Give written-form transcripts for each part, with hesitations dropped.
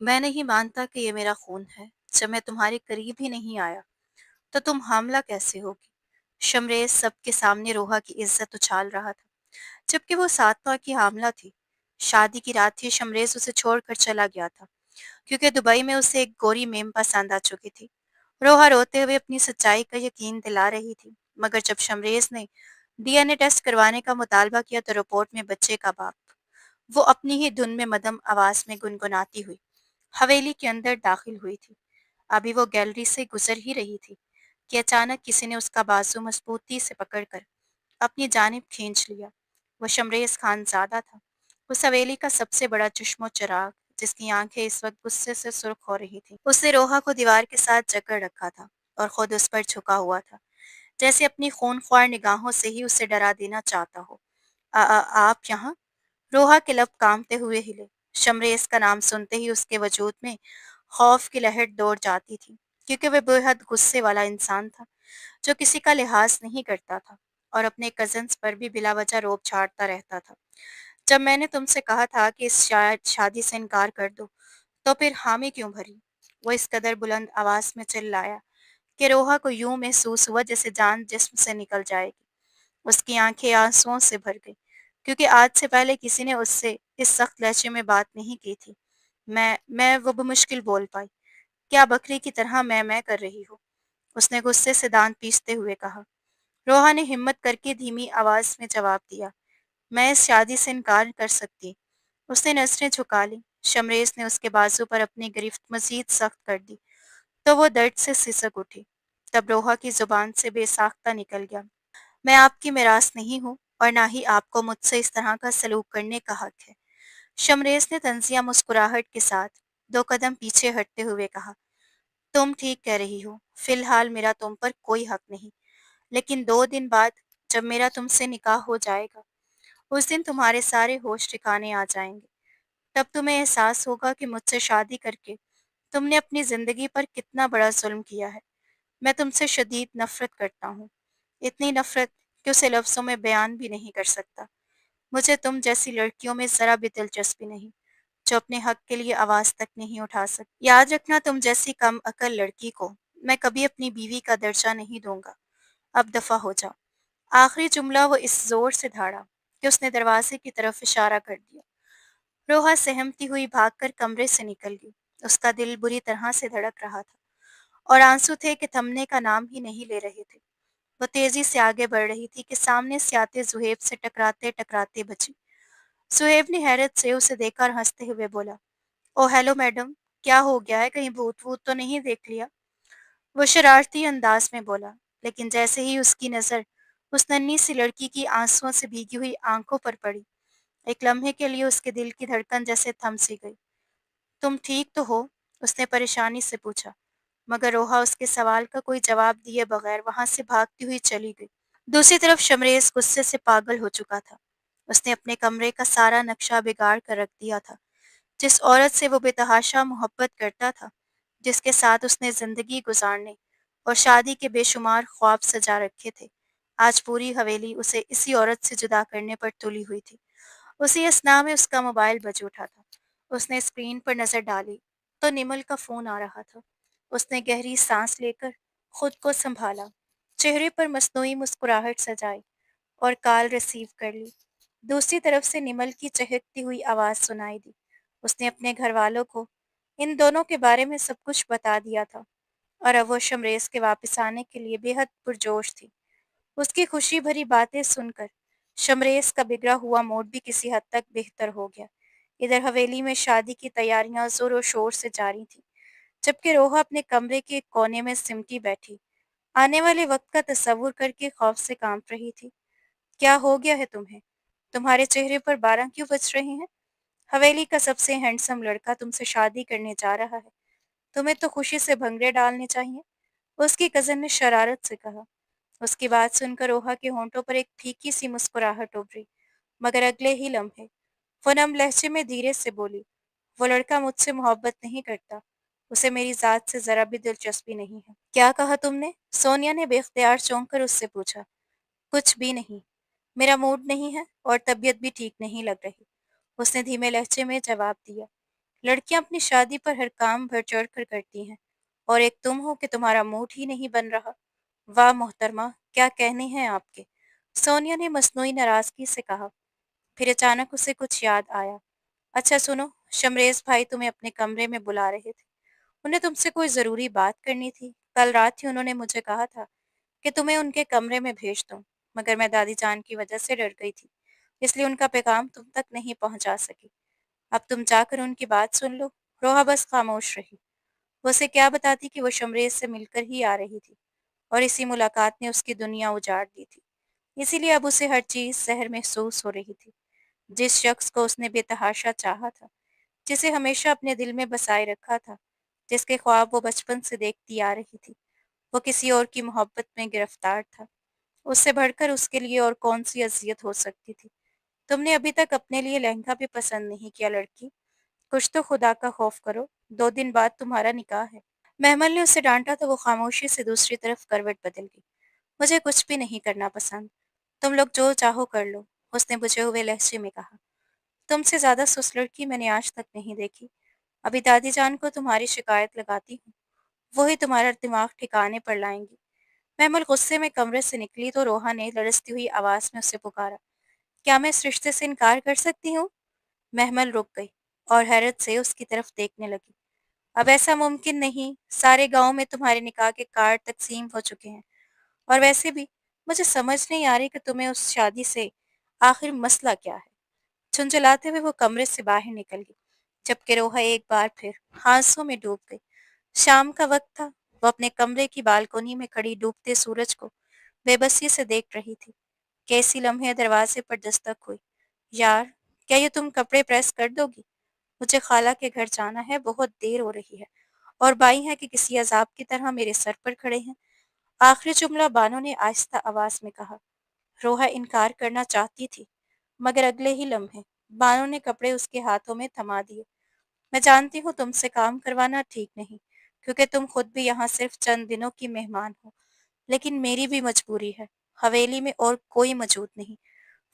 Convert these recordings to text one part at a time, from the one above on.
मैं नहीं मानता कि ये मेरा खून है। जब मैं तुम्हारे करीब ही नहीं आया तो तुम हामला कैसे होगी? शमरेज सबके सामने रोहा की इज्जत उछाल रहा था, जबकि वो सातवां की हामला थी। शादी की रात थी, शमरेज उसे छोड़कर चला गया था क्योंकि दुबई में उसे एक गोरी मेम पसंद आ चुकी थी। रोहा रोते हुए अपनी सच्चाई का यकीन दिला रही थी, मगर जब शमरेज ने डीएनए टेस्ट करवाने का मुतालबा किया तो रिपोर्ट में बच्चे का बाप। वो अपनी ही धुन में मदम आवाज में गुनगुनाती हुई हवेली के अंदर दाखिल हुई थी। अभी वो गैलरी से गुजर ही रही थी कि अचानक किसी ने उसका बाजू मजबूती से पकड़कर अपनी जानिब खींच लिया। वो शमरेज खानजादा था, उस हवेली का सबसे बड़ा चश्मो चिराग, जिसकी आंखें इस वक्त गुस्से से सुर्ख हो रही थी। उसने रोहा को दीवार के साथ जकड़ रखा था और खुद उस पर झुका हुआ था, जैसे अपनी खूनख्वार निगाहों से ही उसे डरा देना चाहता हो। आप यहाँ? रोहा के लब कांपते हुए हिले। शमरेज का नाम सुनते ही उसके वजूद में खौफ की लहर दौड़ जाती थी, क्योंकि वह बेहद गुस्से वाला इंसान था जो किसी का लिहाज नहीं करता था और अपने कजन्स पर भी बिला वजह रोब झाड़ता रहता था। जब मैंने तुमसे कहा था कि इस शायद शादी से इनकार कर दो, तो फिर हामी क्यों भरी? वो इस कदर बुलंद आवाज में चिल्लाया कि रोहा को यूं महसूस हुआ जैसे जान जिस्म से निकल जाएगी। उसकी आंखें आंसुओं से भर गईं, क्योंकि आज से पहले किसी ने उससे इस सख्त लहजे में बात नहीं की थी। मैं वो बमुश्किल बोल पाई। क्या बकरी की तरह मैं कर रही हो? उसने गुस्से से दांत पीसते हुए कहा। रोहा ने हिम्मत करके धीमी आवाज में जवाब दिया, मैं इस शादी से इनकार कर सकती। उसने नजरें झुका ली। शमरेज ने उसके बाजू पर अपनी गिरफ्त मजीद सख्त कर दी तो वो दर्द से सिसक उठी। तब रोहा की जुबान से बेसाख्ता निकल गया, मैं आपकी मिरास नहीं हूँ और ना ही आपको मुझसे इस तरह का सलूक करने का हक है। शमरेज ने तंजिया मुस्कुराहट के साथ दो कदम पीछे हटते हुए कहा, तुम ठीक कह रही हो, फिलहाल मेरा तुम पर कोई हक नहीं, लेकिन 2 दिन बाद जब मेरा तुमसे निकाह हो जाएगा, उस दिन तुम्हारे सारे होश ठिकाने आ जाएंगे। तब तुम्हें एहसास होगा कि मुझसे शादी करके तुमने अपनी जिंदगी पर कितना बड़ा जुल्म किया है। मैं तुमसे शदीद नफरत करता हूँ, इतनी नफरत कि उसे लफ्ज़ों में बयान भी नहीं कर सकता। मुझे तुम जैसी लड़कियों में ज़रा भी दिलचस्पी नहीं, जो अपने हक के लिए आवाज़ तक नहीं उठा सकती। याद रखना, तुम जैसी कम अकल लड़की को मैं कभी अपनी बीवी का दर्जा नहीं दूंगा। अब दफ़ा हो जाओ। आखिरी जुमला वो इस जोर से धाड़ा कि उसने दरवाजे की तरफ इशारा कर दिया। रोहा सहमती हुई भागकर कमरे से निकल गई। उसका दिल बुरी तरह से धड़क रहा था और आंसू थे कि थमने का नाम ही नहीं ले रहे थे। वो तेजी से आगे बढ़ रही थी कि सामने से आते जुहेब से टकराते टकराते बची। सुहेब ने हैरत से उसे देखकर हंसते हुए बोला, ओ हेलो मैडम, क्या हो गया है? कहीं भूत वूत तो नहीं देख लिया? वो शरारती अंदाज में बोला, लेकिन जैसे ही उसकी नज़र उस नन्ही सी लड़की की आंसुओं से भीगी हुई आंखों पर पड़ी, एक लम्हे के लिए उसके दिल की धड़कन जैसे थम सी गई। तुम ठीक तो हो? उसने परेशानी से पूछा, मगर रोहा उसके सवाल का कोई जवाब दिए बगैर वहां से भागती हुई चली गई। दूसरी तरफ शमरेज गुस्से से पागल हो चुका था। उसने अपने कमरे का सारा नक्शा बिगाड़ कर रख दिया था। जिस औरत से वो बेतहाशा मोहब्बत करता था, जिसके साथ उसने जिंदगी गुजारने और शादी के बेशुमार ख्वाब सजा रखे थे, आज पूरी हवेली उसे इसी औरत से जुदा करने पर तुली हुई थी। उसी असना में उसका मोबाइल बज उठा था। उसने स्क्रीन पर नजर डाली तो निमल का फोन आ रहा था। उसने गहरी सांस लेकर खुद को संभाला, चेहरे पर मस्नूई मुस्कुराहट सजाई और कॉल रिसीव कर ली। दूसरी तरफ से निमल की चहकती हुई आवाज सुनाई दी। उसने अपने घर वालों को इन दोनों के बारे में सब कुछ बता दिया था और अब वो शमरेज के वापस आने के लिए बेहद पुरजोश थी। उसकी खुशी भरी बातें सुनकर शमरेज का बिगड़ा हुआ मूड भी किसी हद तक बेहतर हो गया। इधर हवेली में शादी की तैयारियां जोरों शोर से जारी थी, जबकि रोहा अपने कमरे के एक कोने में सिमटी बैठी आने वाले वक्त का तस्वुर करके खौफ से कांप रही थी। क्या हो गया है तुम्हें? तुम्हारे चेहरे पर 12 क्यों बज रहे हैं? हवेली का सबसे हैंडसम लड़का तुमसे शादी करने जा रहा है, तुम्हें तो खुशी से भंगड़े डालने चाहिए, उसकी कजन ने शरारत से कहा। उसकी बात सुनकर रोहा के होंठों पर एक फीकी सी मुस्कुराहट उभरी, मगर अगले ही लम्हे वो नम लहजे में धीरे से बोली, वो लड़का मुझसे मोहब्बत नहीं करता, उसे मेरी जात से जरा भी दिलचस्पी नहीं है। क्या कहा तुमने? सोनिया ने बेख्तियार चौंक कर उससे पूछा। कुछ भी नहीं, मेरा मूड नहीं है और तबीयत भी ठीक नहीं लग रही, उसने धीमे लहजे में जवाब दिया। लड़कियां अपनी शादी पर हर काम बढ़ चढ़ कर करती हैं, और एक तुम हो कि तुम्हारा मूड ही नहीं बन रहा। वाह मोहतरमा, क्या कहने हैं आपके, सोनिया ने मसनूई नाराजगी से कहा। फिर अचानक उसे कुछ याद आया। अच्छा सुनो, शमरेज भाई तुम्हें अपने कमरे में बुला रहे थे। उन्हें तुमसे कोई जरूरी बात करनी थी। कल रात ही उन्होंने मुझे कहा था कि तुम्हें उनके कमरे में भेज दूं, मगर मैं दादी जान की वजह से डर गई थी, इसलिए उनका पैगाम तुम तक नहीं पहुंचा सकी। अब तुम जाकर उनकी बात सुन लो। रोहा बस खामोश रही। वो उसे क्या बताती कि वो शमरेज से मिलकर ही आ रही थी, और इसी मुलाकात ने उसकी दुनिया उजाड़ दी थी। इसीलिए अब उसे हर चीज जहर महसूस हो रही थी। जिस शख्स को उसने बेतहाशा चाहा था, जिसे हमेशा अपने दिल में बसाए रखा था, जिसके ख्वाब वो बचपन से देखती आ रही थी, वो किसी और की मोहब्बत में गिरफ्तार था। उससे बढ़कर उसके लिए और कौन सी अजियत हो सकती थी। तुमने अभी तक अपने लिए लहंगा भी पसंद नहीं किया लड़की। कुछ तो खुदा का खौफ करो, 2 दिन बाद तुम्हारा निकाह है। महमल ने उसे डांटा तो वो खामोशी से दूसरी तरफ करवट बदल गई। मुझे कुछ भी नहीं करना पसंद, तुम लोग जो चाहो कर लो, उसने बुझे हुए लहजे में कहा। तुमसे ज्यादा सुस्त लड़की मैंने आज तक नहीं देखी। अभी दादी जान को तुम्हारी शिकायत लगाती हूँ, वही तुम्हारा दिमाग ठिकाने पर लाएंगी। महमल गुस्से में कमरे से निकली तो रोहा ने लड़सती हुई आवाज में उसे पुकारा, क्या मैं इस रिश्ते से इनकार कर सकती हूँ? महमल रुक गई और हैरत से उसकी तरफ देखने लगी। अब ऐसा मुमकिन नहीं, सारे गांव में तुम्हारे निकाह के कार्ड तकसीम हो चुके हैं, और वैसे भी मुझे समझ नहीं आ रही कि तुम्हें उस शादी से आखिर मसला क्या है। झुंझलाते हुए वो कमरे से बाहर निकल गई, जबकि रोहा एक बार फिर आंसुओं में डूब गई। शाम का वक्त था। वो अपने कमरे की बालकोनी में खड़ी डूबते सूरज को बेबसी से देख रही थी। कैसी लम्हे दरवाजे पर दस्तक हुई। यार, क्या ये तुम कपड़े प्रेस कर दोगी? मुझे खाला के घर जाना है, बहुत देर हो रही है, और बाई है कि किसी अजाब की तरह मेरे सर पर खड़े हैं। आखिरी जुमला बानो ने आहिस्ता आवाज में कहा। रोहा इनकार करना चाहती थी, मगर अगले ही लम्हे बानो ने कपड़े उसके हाथों में थमा दिए। मैं जानती हूँ तुमसे काम करवाना ठीक नहीं, क्योंकि तुम खुद भी यहाँ सिर्फ चंद दिनों की मेहमान हो, लेकिन मेरी भी मजबूरी है। हवेली में और कोई मौजूद नहीं।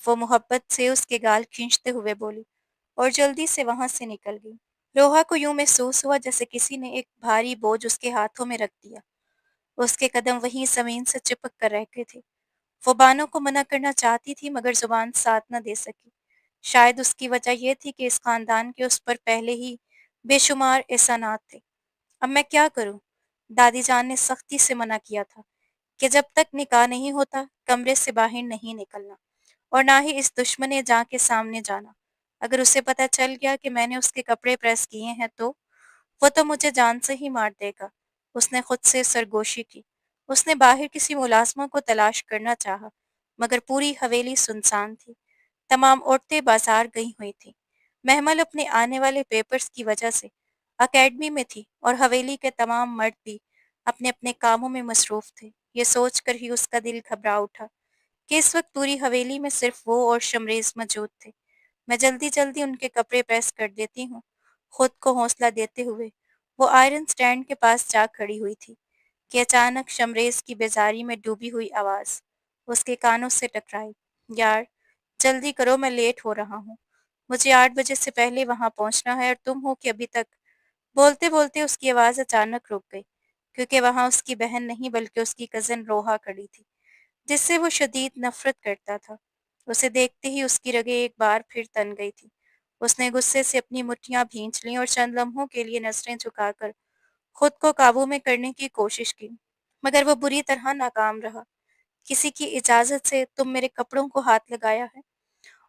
वो मोहब्बत से उसके गाल खींचते हुए बोली, और जल्दी से वहां से निकल गई। रोहा को यूं महसूस हुआ जैसे किसी ने एक भारी बोझ उसके हाथों में रख दिया। उसके कदम वहीं जमीन से चिपक कर रह गए थे। वो बानो को मना करना चाहती थी, मगर जुबान साथ न दे सकी। शायद उसकी वजह यह थी कि इस खानदान के उस पर पहले ही बेशुमार एहसानात थे। अब मैं क्या करूं? दादी जान ने सख्ती से मना किया था कि जब तक निकाह नहीं होता कमरे से बाहर नहीं निकलना, और ना ही इस दुश्मन जां के सामने जाना। अगर उसे पता चल गया कि मैंने उसके कपड़े प्रेस किए हैं तो वो तो मुझे जान से ही मार देगा। उसने खुद से सरगोशी की। उसने बाहर किसी मुलाजमा को तलाश करना चाहा, मगर पूरी हवेली सुनसान थी। तमाम औरतें बाजार गई हुई थीं। महमल अपने आने वाले पेपर्स की वजह से अकेडमी में थी, और हवेली के तमाम मर्द भी अपने अपने कामों में मसरूफ थे। ये सोचकर ही उसका दिल घबरा उठा कि इस वक्त पूरी हवेली में सिर्फ वो और शमरेज मौजूद थे। मैं जल्दी जल्दी उनके कपड़े प्रेस कर देती हूँ। खुद को हौसला देते हुए वो आयरन स्टैंड के पास जा खड़ी हुई थी कि अचानक शमरेज की बेजारी में डूबी हुई आवाज उसके कानों से टकराई। यार, जल्दी करो, मैं लेट हो रहा हूँ। मुझे 8 बजे से पहले वहां पहुंचना है, और तुम हो कि अभी तक। बोलते बोलते उसकी आवाज अचानक रुक गई, क्योंकि वहां उसकी बहन नहीं बल्कि उसकी कजिन रोहा खड़ी थी, जिससे वो शदीद नफरत करता था। उसे देखते ही उसकी रगें एक बार फिर तन गई थी। उसने गुस्से से अपनी मुट्ठियां भींच लीं और चंद लम्हों के लिए नजरें झुकाकर खुद को काबू में करने की कोशिश की, मगर वो बुरी तरह नाकाम रहा। किसी की इजाजत से तुम मेरे कपड़ों को हाथ लगाया है?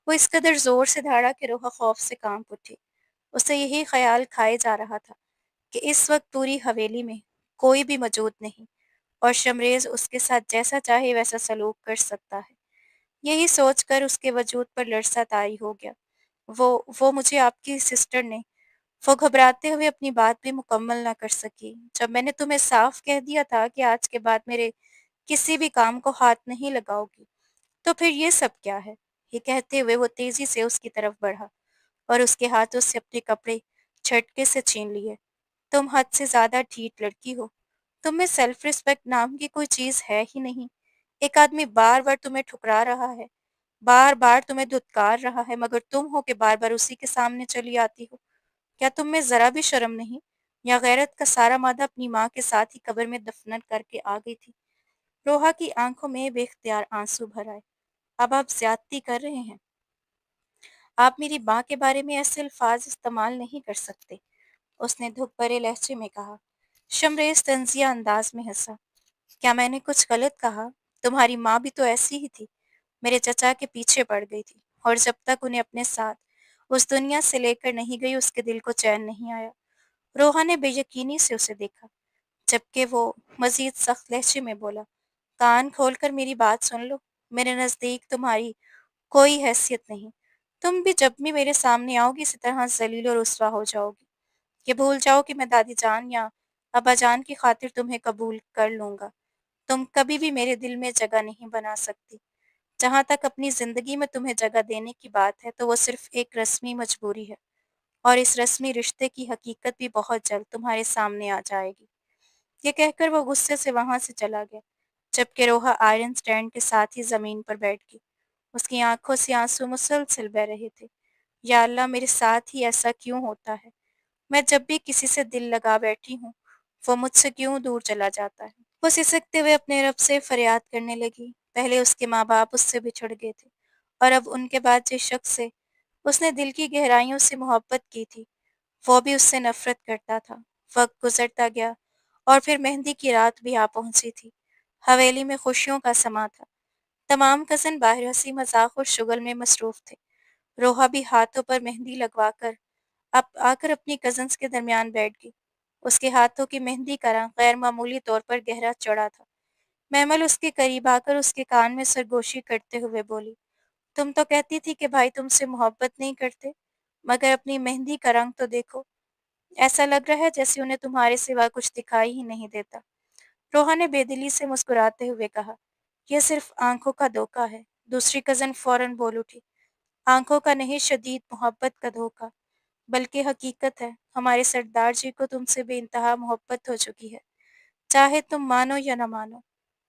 वो इस कदर जोर से दहाड़ा कि रोहा खौफ से कांप उठी। उसे यही ख्याल खाए जा रहा था कि इस वक्त पूरी हवेली में कोई भी मौजूद नहीं, और शमरेज उसके साथ जैसा चाहे वैसा सलूक कर सकता है। यही सोचकर उसके वजूद पर लरसा तारी हो गया। वो मुझे आपकी सिस्टर ने। वो घबराते हुए अपनी बात भी मुकम्मल ना कर सकी। जब मैंने तुम्हें साफ कह दिया था कि आज के बाद मेरे किसी भी काम को हाथ नहीं लगाओगी, तो फिर ये सब क्या है? ये कहते हुए वो तेजी से उसकी तरफ बढ़ा और उसके हाथों से अपने कपड़े झटके से छीन लिए। तुम हद से ज्यादा ढीठ लड़की हो। तुम में सेल्फ रिस्पेक्ट नाम की कोई चीज है ही नहीं। एक आदमी बार बार तुम्हें ठुकरा रहा है, बार बार तुम्हें धुतकार रहा है, मगर तुम हो कि बार बार उसी के सामने चली आती हो। کیا تم میں ذرا بھی شرم نہیں؟ یا غیرت کا سارا مادہ اپنی ماں کے ساتھ ہی قبر میں دفن کر کے آ گئی تھی؟ روحا کی آنکھوں میں بے اختیار آنسو بھر آئے۔ اب آپ زیادتی کر رہے ہیں۔ آپ میری ماں کے بارے میں ایسے الفاظ استعمال نہیں کر سکتے، اس نے دھک بھرے لہجے میں کہا۔ شمریز طنزیہ انداز میں ہنسا۔ کیا میں نے کچھ غلط کہا؟ تمہاری ماں بھی تو ایسی ہی تھی، میرے چچا کے پیچھے پڑ گئی تھی، اور جب تک انہیں اپنے ساتھ اس دنیا سے لے کر نہیں گئی اس کے دل کو چین نہیں آیا۔ روحا نے بے یقینی سے اسے دیکھا، جبکہ وہ مزید سخت لہجے میں بولا، کان کھول کر میری بات سن لو، میرے نزدیک تمہاری کوئی حیثیت نہیں۔ تم بھی جب بھی میرے سامنے آؤ گی اسی طرح ذلیل و رسوا ہو جاؤ گی۔ یہ بھول جاؤ کہ میں دادی جان یا ابا جان کی خاطر تمہیں قبول کر لوں گا۔ تم کبھی بھی میرے دل میں جگہ نہیں بنا سکتی۔ جہاں تک اپنی زندگی میں تمہیں جگہ دینے کی بات ہے تو وہ صرف ایک رسمی مجبوری ہے، اور اس رسمی رشتے کی حقیقت بھی بہت جلد تمہارے سامنے آ جائے گی۔ یہ کہہ کر وہ غصے سے وہاں سے چلا گیا، جبکہ روحا آئرن سٹینڈ کے ساتھ ہی زمین پر بیٹھ گئی۔ اس کی آنکھوں سے آنسو مسلسل بہہ رہے تھے۔ یا اللہ، میرے ساتھ ہی ایسا کیوں ہوتا ہے؟ میں جب بھی کسی سے دل لگا بیٹھی ہوں، وہ مجھ سے کیوں دور چلا جاتا ہے؟ وہ سسکتے ہوئے اپنے رب سے فریاد کرنے لگی۔ پہلے اس کے ماں باپ اس سے بچھڑ گئے تھے، اور اب ان کے بعد جس شخص سے اس نے دل کی گہرائیوں سے محبت کی تھی، وہ بھی اس سے نفرت کرتا تھا۔ وقت گزرتا گیا، اور پھر مہندی کی رات بھی آ پہنچی تھی۔ حویلی میں خوشیوں کا سما تھا۔ تمام کزن باہر ہنسی مذاق اور شغل میں مصروف تھے۔ روحا بھی ہاتھوں پر مہندی لگوا کر اب آ کر اپنی کزنس کے درمیان بیٹھ گئی۔ اس کے ہاتھوں کی مہندی کا رنگ غیر معمولی طور پر گہرا چڑھا تھا۔ محمل اس کے قریب آ کر اس کے کان میں سرگوشی کرتے ہوئے بولی، تم تو کہتی تھی کہ بھائی تم سے محبت نہیں کرتے، مگر اپنی مہندی کا رنگ تو دیکھو، ایسا لگ رہا ہے جیسے انہیں تمہارے سوا کچھ دکھائی ہی نہیں دیتا۔ روحا نے بے دلی سے مسکراتے ہوئے کہا، یہ صرف آنکھوں کا دھوکا ہے۔ دوسری کزن فوراً بول اٹھی، آنکھوں کا نہیں، شدید محبت کا دھوکا، بلکہ حقیقت ہے۔ ہمارے سردار جی کو تم سے بے انتہا محبت ہو چکی ہے، چاہے تم مانو یا نہ مانو۔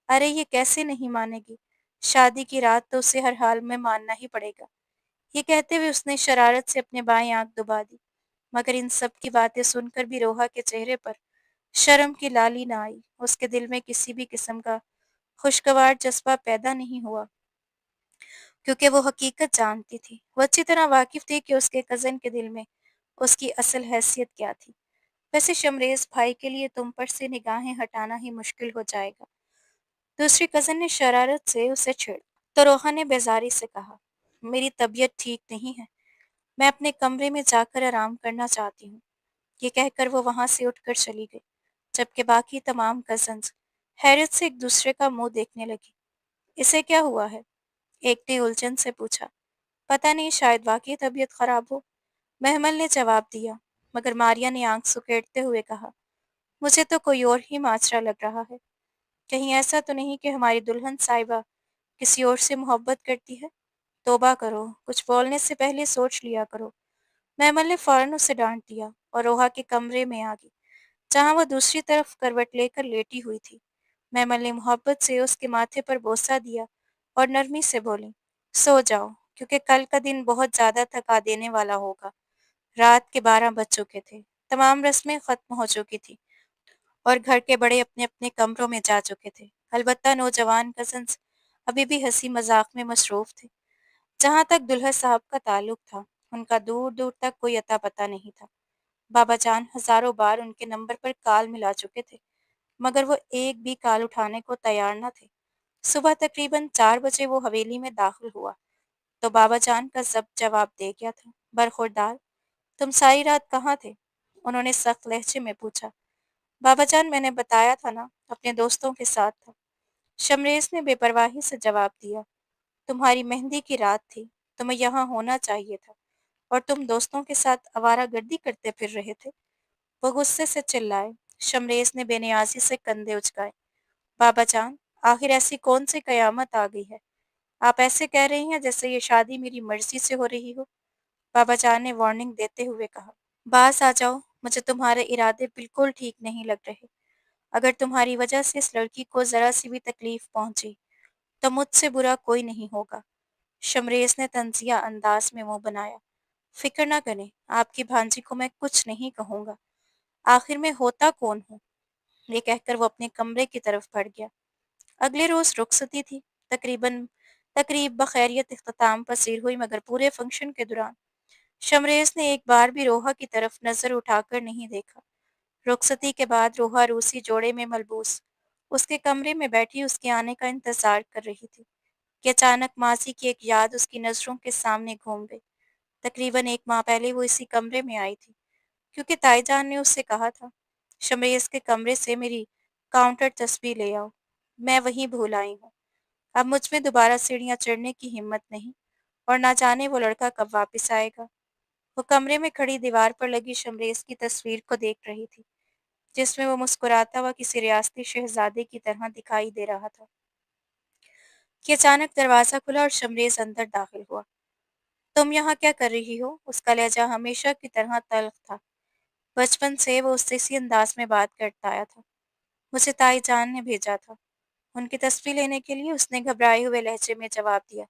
ارے یہ کیسے نہیں مانے گی؟ شادی کی رات تو اسے ہر حال میں ماننا ہی پڑے گا۔ یہ کہتے ہوئے اس نے شرارت سے اپنے بائیں آنکھ دبا دی، مگر ان سب کی باتیں سن کر بھی روحا کے چہرے پر شرم کی لالی نہ آئی۔ اس کے دل میں کسی بھی قسم کا خوشگوار جذبہ پیدا نہیں ہوا، کیونکہ وہ حقیقت جانتی تھی۔ وہ اچھی طرح واقف تھی کہ اس کے کزن کے دل میں اس کی اصل حیثیت کیا تھی۔ ویسے شمریز بھائی کے لیے تم پر سے نگاہیں ہٹانا ہی مشکل ہو جائے گا، دوسری کزن نے شرارت سے اسے چھیڑا۔ تو روحا نے بیزاری سے کہا، میری طبیعت ٹھیک نہیں ہے، میں اپنے کمرے میں جا کر آرام کرنا چاہتی ہوں۔ یہ کہہ کر وہ وہاں سے اٹھ کر چلی گئی، جبکہ باقی تمام کزنز حیرت سے ایک دوسرے کا منہ دیکھنے لگی۔ اسے کیا ہوا ہے؟ ایک نے الجھن سے پوچھا۔ پتہ نہیں، شاید واقعی طبیعت خراب ہو، محمل نے جواب دیا، مگر ماریا نے آنکھ سکیڑتے ہوئے کہا، مجھے تو کوئی اور ہی ماجرا لگ رہا ہے۔ کہیں ایسا تو نہیں کہ ہماری دلہن صاحبہ کسی اور سے محبت کرتی ہے؟ توبہ کرو، کچھ بولنے سے پہلے سوچ لیا کرو۔ محمل نے فوراً اسے ڈانٹ دیا اور روحا کے کمرے میں آ گئی، جہاں وہ دوسری طرف کروٹ لے کر لیٹی ہوئی تھی۔ محمل نے محبت سے اس کے ماتھے پر بوسہ دیا اور نرمی سے بولی، سو جاؤ، کیونکہ کل کا دن بہت زیادہ تھکا دینے والا ہوگا۔ رات کے 12 بج چکے تھے، تمام رسمیں ختم ہو چکی تھی، اور گھر کے بڑے اپنے اپنے کمروں میں جا چکے تھے۔ البتہ نوجوان کزنز ابھی بھی ہنسی مذاق میں مصروف تھے۔ جہاں تک دلہا صاحب کا تعلق تھا، ان کا دور دور تک کوئی اتا پتہ نہیں تھا۔ بابا جان ہزاروں بار ان کے نمبر پر کال ملا چکے تھے، مگر وہ ایک بھی کال اٹھانے کو تیار نہ تھے۔ صبح تقریباً 4 بجے وہ حویلی میں داخل ہوا تو بابا جان کا ضبط جواب دے گیا تھا۔ برخوردار، تم ساری رات کہاں تھے؟ انہوں نے سخت لہجے میں پوچھا۔ بابا جان، میں نے بتایا تھا نا، اپنے دوستوں کے ساتھ تھا، شمریز نے بے پرواہی سے جواب دیا۔ تمہاری مہندی کی رات تھی، تمہیں یہاں ہونا چاہیے تھا، اور تم دوستوں کے ساتھ آوارہ گردی کرتے پھر رہے تھے۔ وہ غصے سے چلائے۔ شمریز نے بے نیازی سے کندھے اچکائے۔ بابا جان، آخر ایسی کون سی قیامت آ گئی ہے؟ آپ ایسے کہہ رہی ہیں جیسے یہ شادی میری مرضی سے ہو رہی ہو، بابا جان نے وارننگ دیتے ہوئے کہا۔ باز آ جاؤ، مجھے تمہارے ارادے بالکل ٹھیک نہیں لگ رہے۔ اگر تمہاری وجہ سے اس لڑکی کو ذرا سی بھی تکلیف پہنچی تو مجھ سے برا کوئی نہیں ہوگا۔ شمریز نے طنزیہ انداز میں منہ بنایا۔ फ़िक्र ना करें, आपकी भांजी को मैं कुछ नहीं कहूँगा। आखिर मैं होता कौन हूँ? ये कहकर वो अपने कमरे की तरफ बढ़ गया। अगले रोज़ रुखसती थी। तकरीबन तकरीब बखैरियत इख्तिताम पसीर हुई, मगर पूरे फंक्शन के दौरान शमरेज़ ने एक बार भी रोहा की तरफ नज़र उठाकर नहीं देखा। रुखसती के बाद रोहा रूसी जोड़े में मलबूस उसके कमरे में बैठी उसके आने का इंतज़ार कर रही थी कि अचानक मासी की एक याद उसकी नज़रों के सामने घूम गई। तकरीबन 1 माह पहले वो इसी कमरे में आई थी, क्योंकि ताईजान ने उससे कहा था, शमरेज़ के कमरे से मेरी काउंटर तस्वीर ले आओ। मैं वहीं भूल आई हूँ। अब मुझ में दोबारा सीढ़ियाँ चढ़ने की हिम्मत नहीं, और ना जाने वो लड़का कब वापस आएगा। वो कमरे में खड़ी दीवार पर लगी शमरेज़ की तस्वीर को देख रही थी, जिसमें वो मुस्कुराता हुआ किसी रियासती शहजादे की तरह दिखाई दे रहा था, कि अचानक दरवाज़ा खुला और शमरेज़ अंदर दाखिल हुआ। तुम यहाँ क्या कर रही हो? उसका लहजा हमेशा की तरह तल्ख़ था। बचपन से वो उससे इसी अंदाज में बात करता आया था। मुझे ताईजान ने भेजा था। उनकी तस्वीर लेने के लिए उसने घबराए हुए लहजे में जवाब दिया।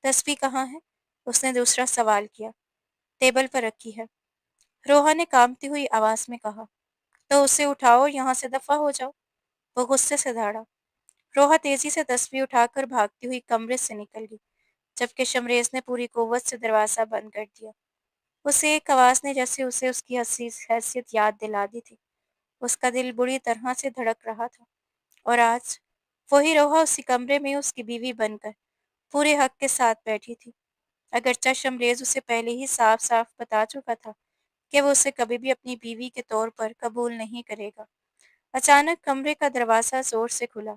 तस्वीर कहाँ है? उसने दूसरा सवाल किया। टेबल पर रखी है, रोहा ने कांपती हुई आवाज़ में कहा। तो उसे उठाओ और यहाँ से दफ़ा हो जाओ। वो गुस्से से दौड़ा। रोहा तेज़ी से तस्वीर उठाकर भागती हुई कमरे से निकल गई, जबकि शमरेज़ ने पूरी कुव्वत से दरवाज़ा बंद कर दिया। उसे एक आवाज़ ने जैसे उसे उसकी हसी हैसियत याद दिला दी थी। उसका दिल बुरी तरह से धड़क रहा था, और आज वही रोहा उसी कमरे में उसकी बीवी बनकर पूरे हक के साथ बैठी थी। अगरचे शमरेज़ उसे पहले ही साफ-साफ बता चुका था कि वो उसे कभी भी अपनी बीवी के तौर पर कबूल नहीं करेगा। अचानक कमरे का दरवाज़ा ज़ोर से खुला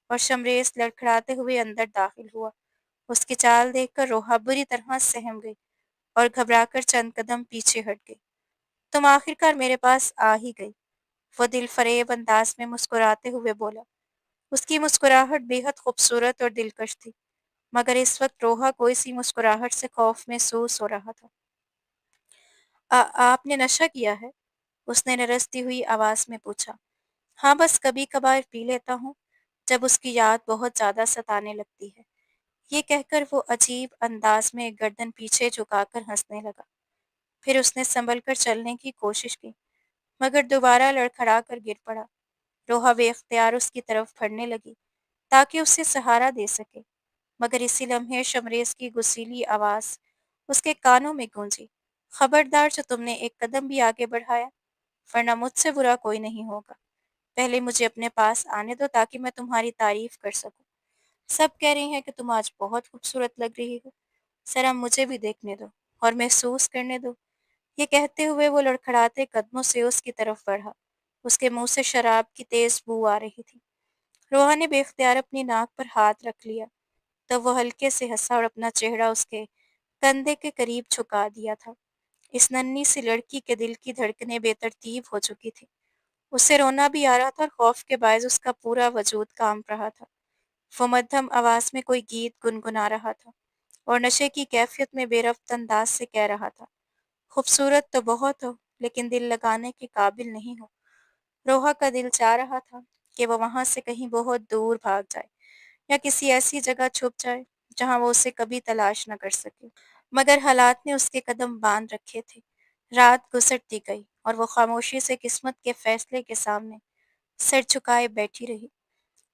और शमरेज़ लड़खड़ाते हुए अंदर दाखिल हुआ। उसकी चाल देखकर रोहा बुरी तरह सहम गई और घबराकर चंद कदम पीछे हट गई। तुम आखिरकार मेरे पास आ ही गई, वो दिलफरेब अंदाज में मुस्कुराते हुए बोला। उसकी मुस्कुराहट बेहद खूबसूरत और दिलकश थी, मगर इस वक्त रोहा को इसी मुस्कुराहट से खौफ महसूस हो रहा था। आपने नशा किया है? उसने नरसती हुई आवाज़ में पूछा। हाँ, बस कभी-कभार पी लेता हूँ, जब उसकी याद बहुत ज़्यादा सताने लगती है। ये कहकर वो अजीब अंदाज में गर्दन पीछे झुकाकर हंसने लगा। फिर उसने संभल कर चलने की कोशिश की, मगर दोबारा लड़खड़ा कर गिर पड़ा। रोहा बेख्तियार उसकी तरफ बढ़ने लगी, ताकि उसे सहारा दे सके, मगर इसी लम्हे शमरेज़ की गुस्सीली आवाज़ उसके कानों में गूंजी। खबरदार, जो तुमने एक कदम भी आगे बढ़ाया, वरना मुझसे बुरा कोई नहीं होगा। पहले मुझे अपने पास आने दो, ताकि मैं तुम्हारी तारीफ कर सकूं। सब कह रही हैं कि तुम आज बहुत खूबसूरत लग रही हो। ज़रा मुझे भी देखने दो और महसूस करने दो। ये कहते हुए वो लड़खड़ाते कदमों से उसकी तरफ बढ़ा। उसके मुंह से शराब की तेज बू आ रही थी। रोहा ने बेख्तियार अपनी नाक पर हाथ रख लिया, तब वो हल्के से हंसा और अपना चेहरा उसके कंधे के करीब झुका दिया था। इस नन्ही सी लड़की के दिल की धड़कनें बेतरतीब हो चुकी थी। उसे रोना भी आ रहा था और खौफ के बायस उसका पूरा वजूद कांप रहा था। वो मध्यम आवाज में कोई गीत गुनगुना रहा था और नशे की कैफियत में बेरफ्त अंदाज से कह रहा था, खूबसूरत तो बहुत हो, लेकिन दिल लगाने के काबिल नहीं हो। रोहा का दिल चाह रहा था कि वो वहां से कहीं बहुत दूर भाग जाए, या किसी ऐसी जगह छुप जाए जहां वो उसे कभी तलाश न कर सके। मगर हालात ने उसके कदम बांध रखे थे। रात गुजरती गई और वो खामोशी से किस्मत के फैसले के सामने सिर झुकाए बैठी रही।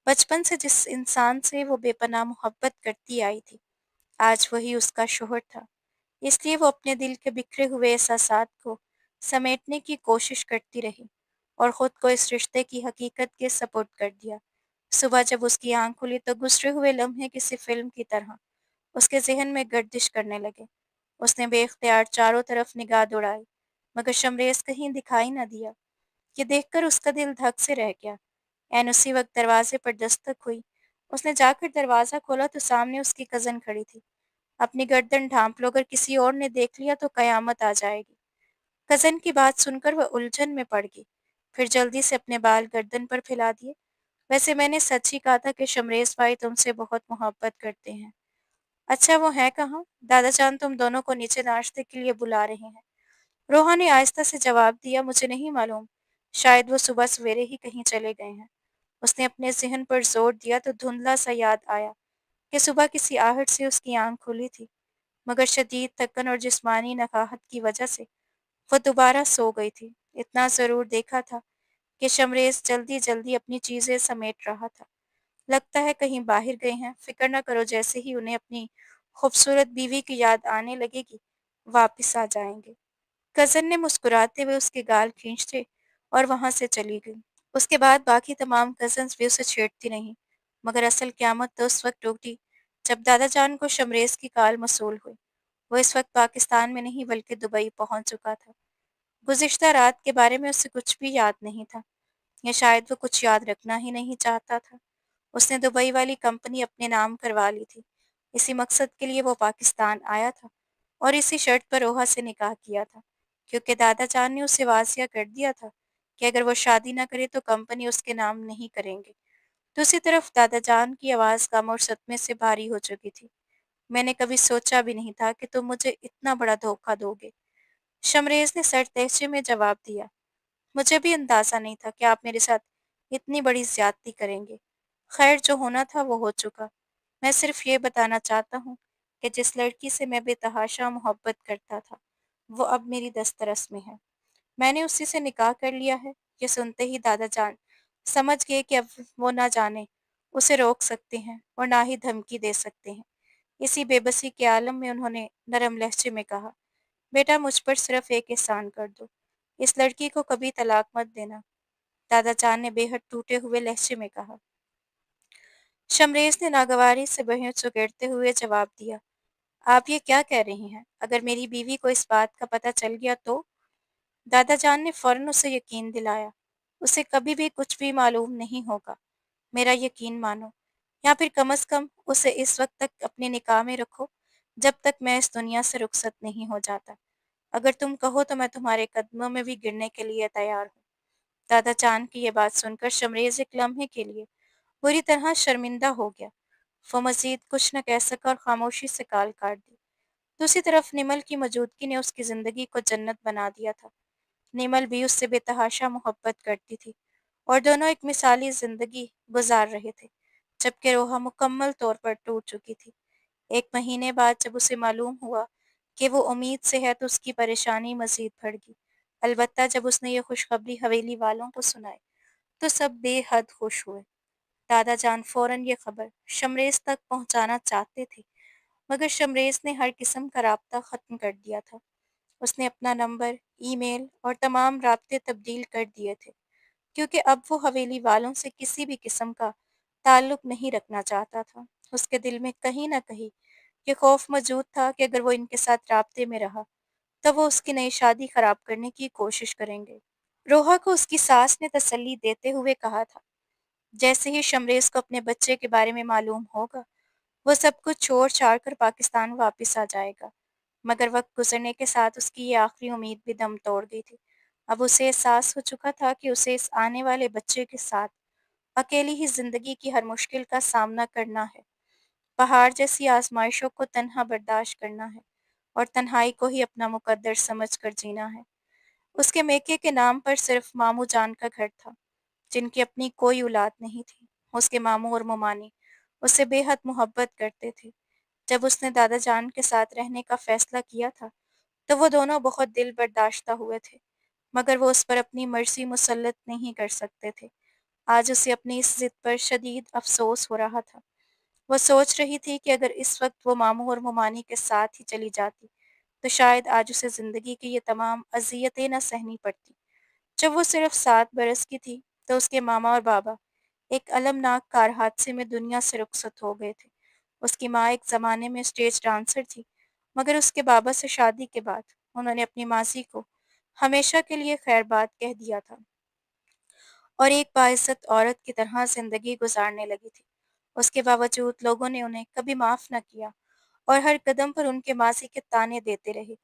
बचपन से जिस इंसान से वो बेपनाह मोहब्बत करती आई थी, आज वही उसका शोहर था। इसलिए वो अपने दिल के बिखरे हुए एहसासात को समेटने की कोशिश करती रही और खुद को इस रिश्ते की हकीकत के सपुर्द कर दिया। सुबह जब उसकी आंख खुली तो गुजरे हुए लम्हे किसी फिल्म की तरह उसके ज़हन में गर्दिश करने लगे। उसने बेख्तियार चारों तरफ निगाह दौड़ाई, मगर शमरेज़ कहीं दिखाई न दिया। ये देखकर उसका दिल धक से रह गया। ऐन उसी वक्त दरवाजे पर दस्तक हुई। उसने जाकर दरवाज़ा खोला तो सामने उसकी कज़न खड़ी थी। अपनी गर्दन ढांप लो, अगर किसी और ने देख लिया तो कयामत आ जाएगी। कज़न की बात सुनकर वह उलझन में पड़ गई। फिर जल्दी से अपने बाल गर्दन पर फैला दिए। वैसे मैंने सच ही कहा था कि शमरेज़ भाई तुमसे बहुत मोहब्बत करते हैं। अच्छा, वो है कहाँ? दादा जान तुम दोनों को नीचे नाश्ते के लिए बुला रहे हैं। रोहा ने आहिस्ता से जवाब दिया, मुझे नहीं मालूम। शायद वो सुबह सवेरे ही कहीं चले गए हैं। उसने अपने ज़हन पर ज़ोर दिया तो धुंधला सा याद आया कि सुबह किसी आहट से उसकी आँख खुली थी, मगर शदीद थकन और जिस्मानी नकाहत की वजह से वो दोबारा सो गई थी। इतना ज़रूर देखा था कि शमरेज़ जल्दी-जल्दी अपनी चीज़ें समेट रहा था। लगता है कहीं बाहर गए हैं, फ़िक्र न करो, जैसे ही उन्हें अपनी खूबसूरत बीवी की याद आने लगेगी, वापस आ जाएँगे। कज़न ने मुस्कुराते हुए उसके गाल खींचे और वहाँ से चली गई। उसके बाद बाकी तमाम कज़न्स भी उसे छेड़ती रहीं, मगर असल क़यामत तो उस वक़्त टूटी जब दादा जान को शमरेज़ की कॉल मौसूल हुई। वो इस वक़्त पाकिस्तान में नहीं बल्कि दुबई पहुँच चुका था। गुज़िश्ता रात के बारे में उसे कुछ भी याद नहीं था, या शायद वो कुछ याद रखना ही नहीं चाहता था। उसने दुबई वाली कंपनी अपने नाम करवा ली थी। इसी मकसद के लिए वो पाकिस्तान आया था और इसी शर्त पर रोहा से निकाह किया था, क्योंकि दादा जान ने उसे वासिया कर दिया था कि अगर वो शादी न करे तो कंपनी उसके नाम नहीं करेंगे। दूसरी तरफ दादा जान की आवाज़ गम और सदमे से भारी हो चुकी थी। मैंने कभी सोचा भी नहीं था कि तुम मुझे इतना बड़ा धोखा दोगे, शमरेज़ ने सर लहजे में जवाब दिया। मुझे भी अंदाज़ा नहीं था कि आप मेरे साथ इतनी बड़ी ज़्यादती करेंगे। खैर, जो होना था वो हो चुका। मैं सिर्फ़ ये बताना चाहता हूँ कि जिस लड़की से मैं बेतहाशा मोहब्बत करता था, वो अब मेरी दस्तरस में है। मैंने उसी से निकाह कर लिया है। ये सुनते ही दादा जान समझ गए कि अब वो ना जाने उसे रोक सकते हैं और ना ही धमकी दे सकते हैं। इसी बेबसी के आलम में उन्होंने नरम लहजे में कहा, बेटा मुझ पर सिर्फ़ एक एहसान कर दो। इस लड़की को कभी तलाक मत देना। दादा जान ने बेहद टूटे हुए लहजे में कहा। शमरेज़ ने नागवारी से बहें सुगेड़ते हुए जवाब दिया, आप ये क्या कह रही हैं? अगर मेरी बीवी को इस बात का पता चल गया तो? दादा जान ने फ़ौरन उसे यकीन दिलाया, उसे कभी भी कुछ भी मालूम नहीं होगा। मेरा यकीन मानो, या फिर कम से कम उसे इस वक़्त तक अपने निकाह में रखो, जब तक मैं इस दुनिया से रुखसत नहीं हो जाता। अगर तुम कहो तो मैं तुम्हारे कदमों में भी गिरने के लिए तैयार हूँ। दादा चांद की ये बात सुनकर शमरेज़ एक लम्हे के लिए बुरी तरह शर्मिंदा हो गया। वो मज़ीद कुछ न कह सका और खामोशी से कॉल काट दी। दूसरी तरफ निमल की मौजूदगी ने उसकी ज़िंदगी को जन्नत बना दिया था। निमल भी उससे बेतहाशा मोहब्बत करती थी और दोनों एक मिसाली ज़िंदगी गुजार रहे थे, जबकि रोहा मुकम्मल तौर पर टूट चुकी थी। एक महीने बाद जब उसे मालूम हुआ कि वो उम्मीद से है तो उसकी परेशानी मज़ीद बढ़ गई। अलबत्ता जब उसने ये खुशखबरी हवेली वालों को सुनाई तो सब बेहद खुश हुए। दादा जान फौरन ये खबर शमरेज़ तक पहुंचाना चाहते थे, मगर शमरेज़ ने हर किस्म का राब्ता ख़त्म कर दिया था। उसने अपना नंबर, ईमेल और तमाम राब्ते तब्दील कर दिए थे, क्योंकि अब वो हवेली वालों से किसी भी किस्म का ताल्लुक नहीं रखना चाहता था। उसके दिल में कहीं न कहीं ये खौफ मौजूद था कि अगर वो इनके साथ राब्ते में रहा, तो वो उसकी नई शादी खराब करने की कोशिश करेंगे। रोहा को उसकी सास ने तसल्ली देते हुए कहा था, जैसे ही शमरेज़ को अपने बच्चे के बारे में मालूम होगा, वो सब कुछ छोड़-छाड़ कर पाकिस्तान वापस आ जाएगा। मगर वक़्त गुज़रने के साथ उसकी ये आखिरी उम्मीद भी दम तोड़ गई थी। अब उसे एहसास हो चुका था कि उसे इस आने वाले बच्चे के साथ अकेली ही ज़िंदगी की हर मुश्किल का सामना करना है। पहाड़ जैसी आज़माइशों को तन्हा बर्दाश्त करना है और तन्हाई को ही अपना मुक़द्दर समझकर जीना है। उसके मेके के नाम पर सिर्फ़ मामू जान का घर था, जिनकी अपनी कोई औलाद नहीं थी। उसके मामू और मामानी उससे बेहद मोहब्बत करते थे। जब उसने दादा जान के साथ रहने का फ़ैसला किया था, तो वो दोनों बहुत दिल बर्दाश्ता हुए थे, मगर वो उस पर अपनी मर्ज़ी मुसल्लत नहीं कर सकते थे। आज उसे अपनी इस ज़िद पर शदीद अफ़सोस हो रहा था। वो सोच रही थी कि अगर इस वक़्त वो मामू और मामानी के साथ ही चली जाती, तो शायद आज उसे ज़िंदगी की ये तमाम अज़ियतें ना सहनी पड़ती। जब वो सिर्फ़ 7 बरस की थी, तो उसके मामा और बाबा एक अलमनाक कार हादसे में दुनिया से रुखसत हो गए थे। उसकी माँ एक ज़माने में स्टेज डांसर थी, मगर उसके बाबा से शादी के बाद उन्होंने अपनी मासी को हमेशा के लिए खैरबाद कह दिया था और एक बाइज़्ज़त औरत की तरह ज़िंदगी गुज़ारने लगी थी। उसके बावजूद लोगों ने उन्हें कभी माफ़ न किया और हर कदम पर उनके मासी के ताने देते रहे।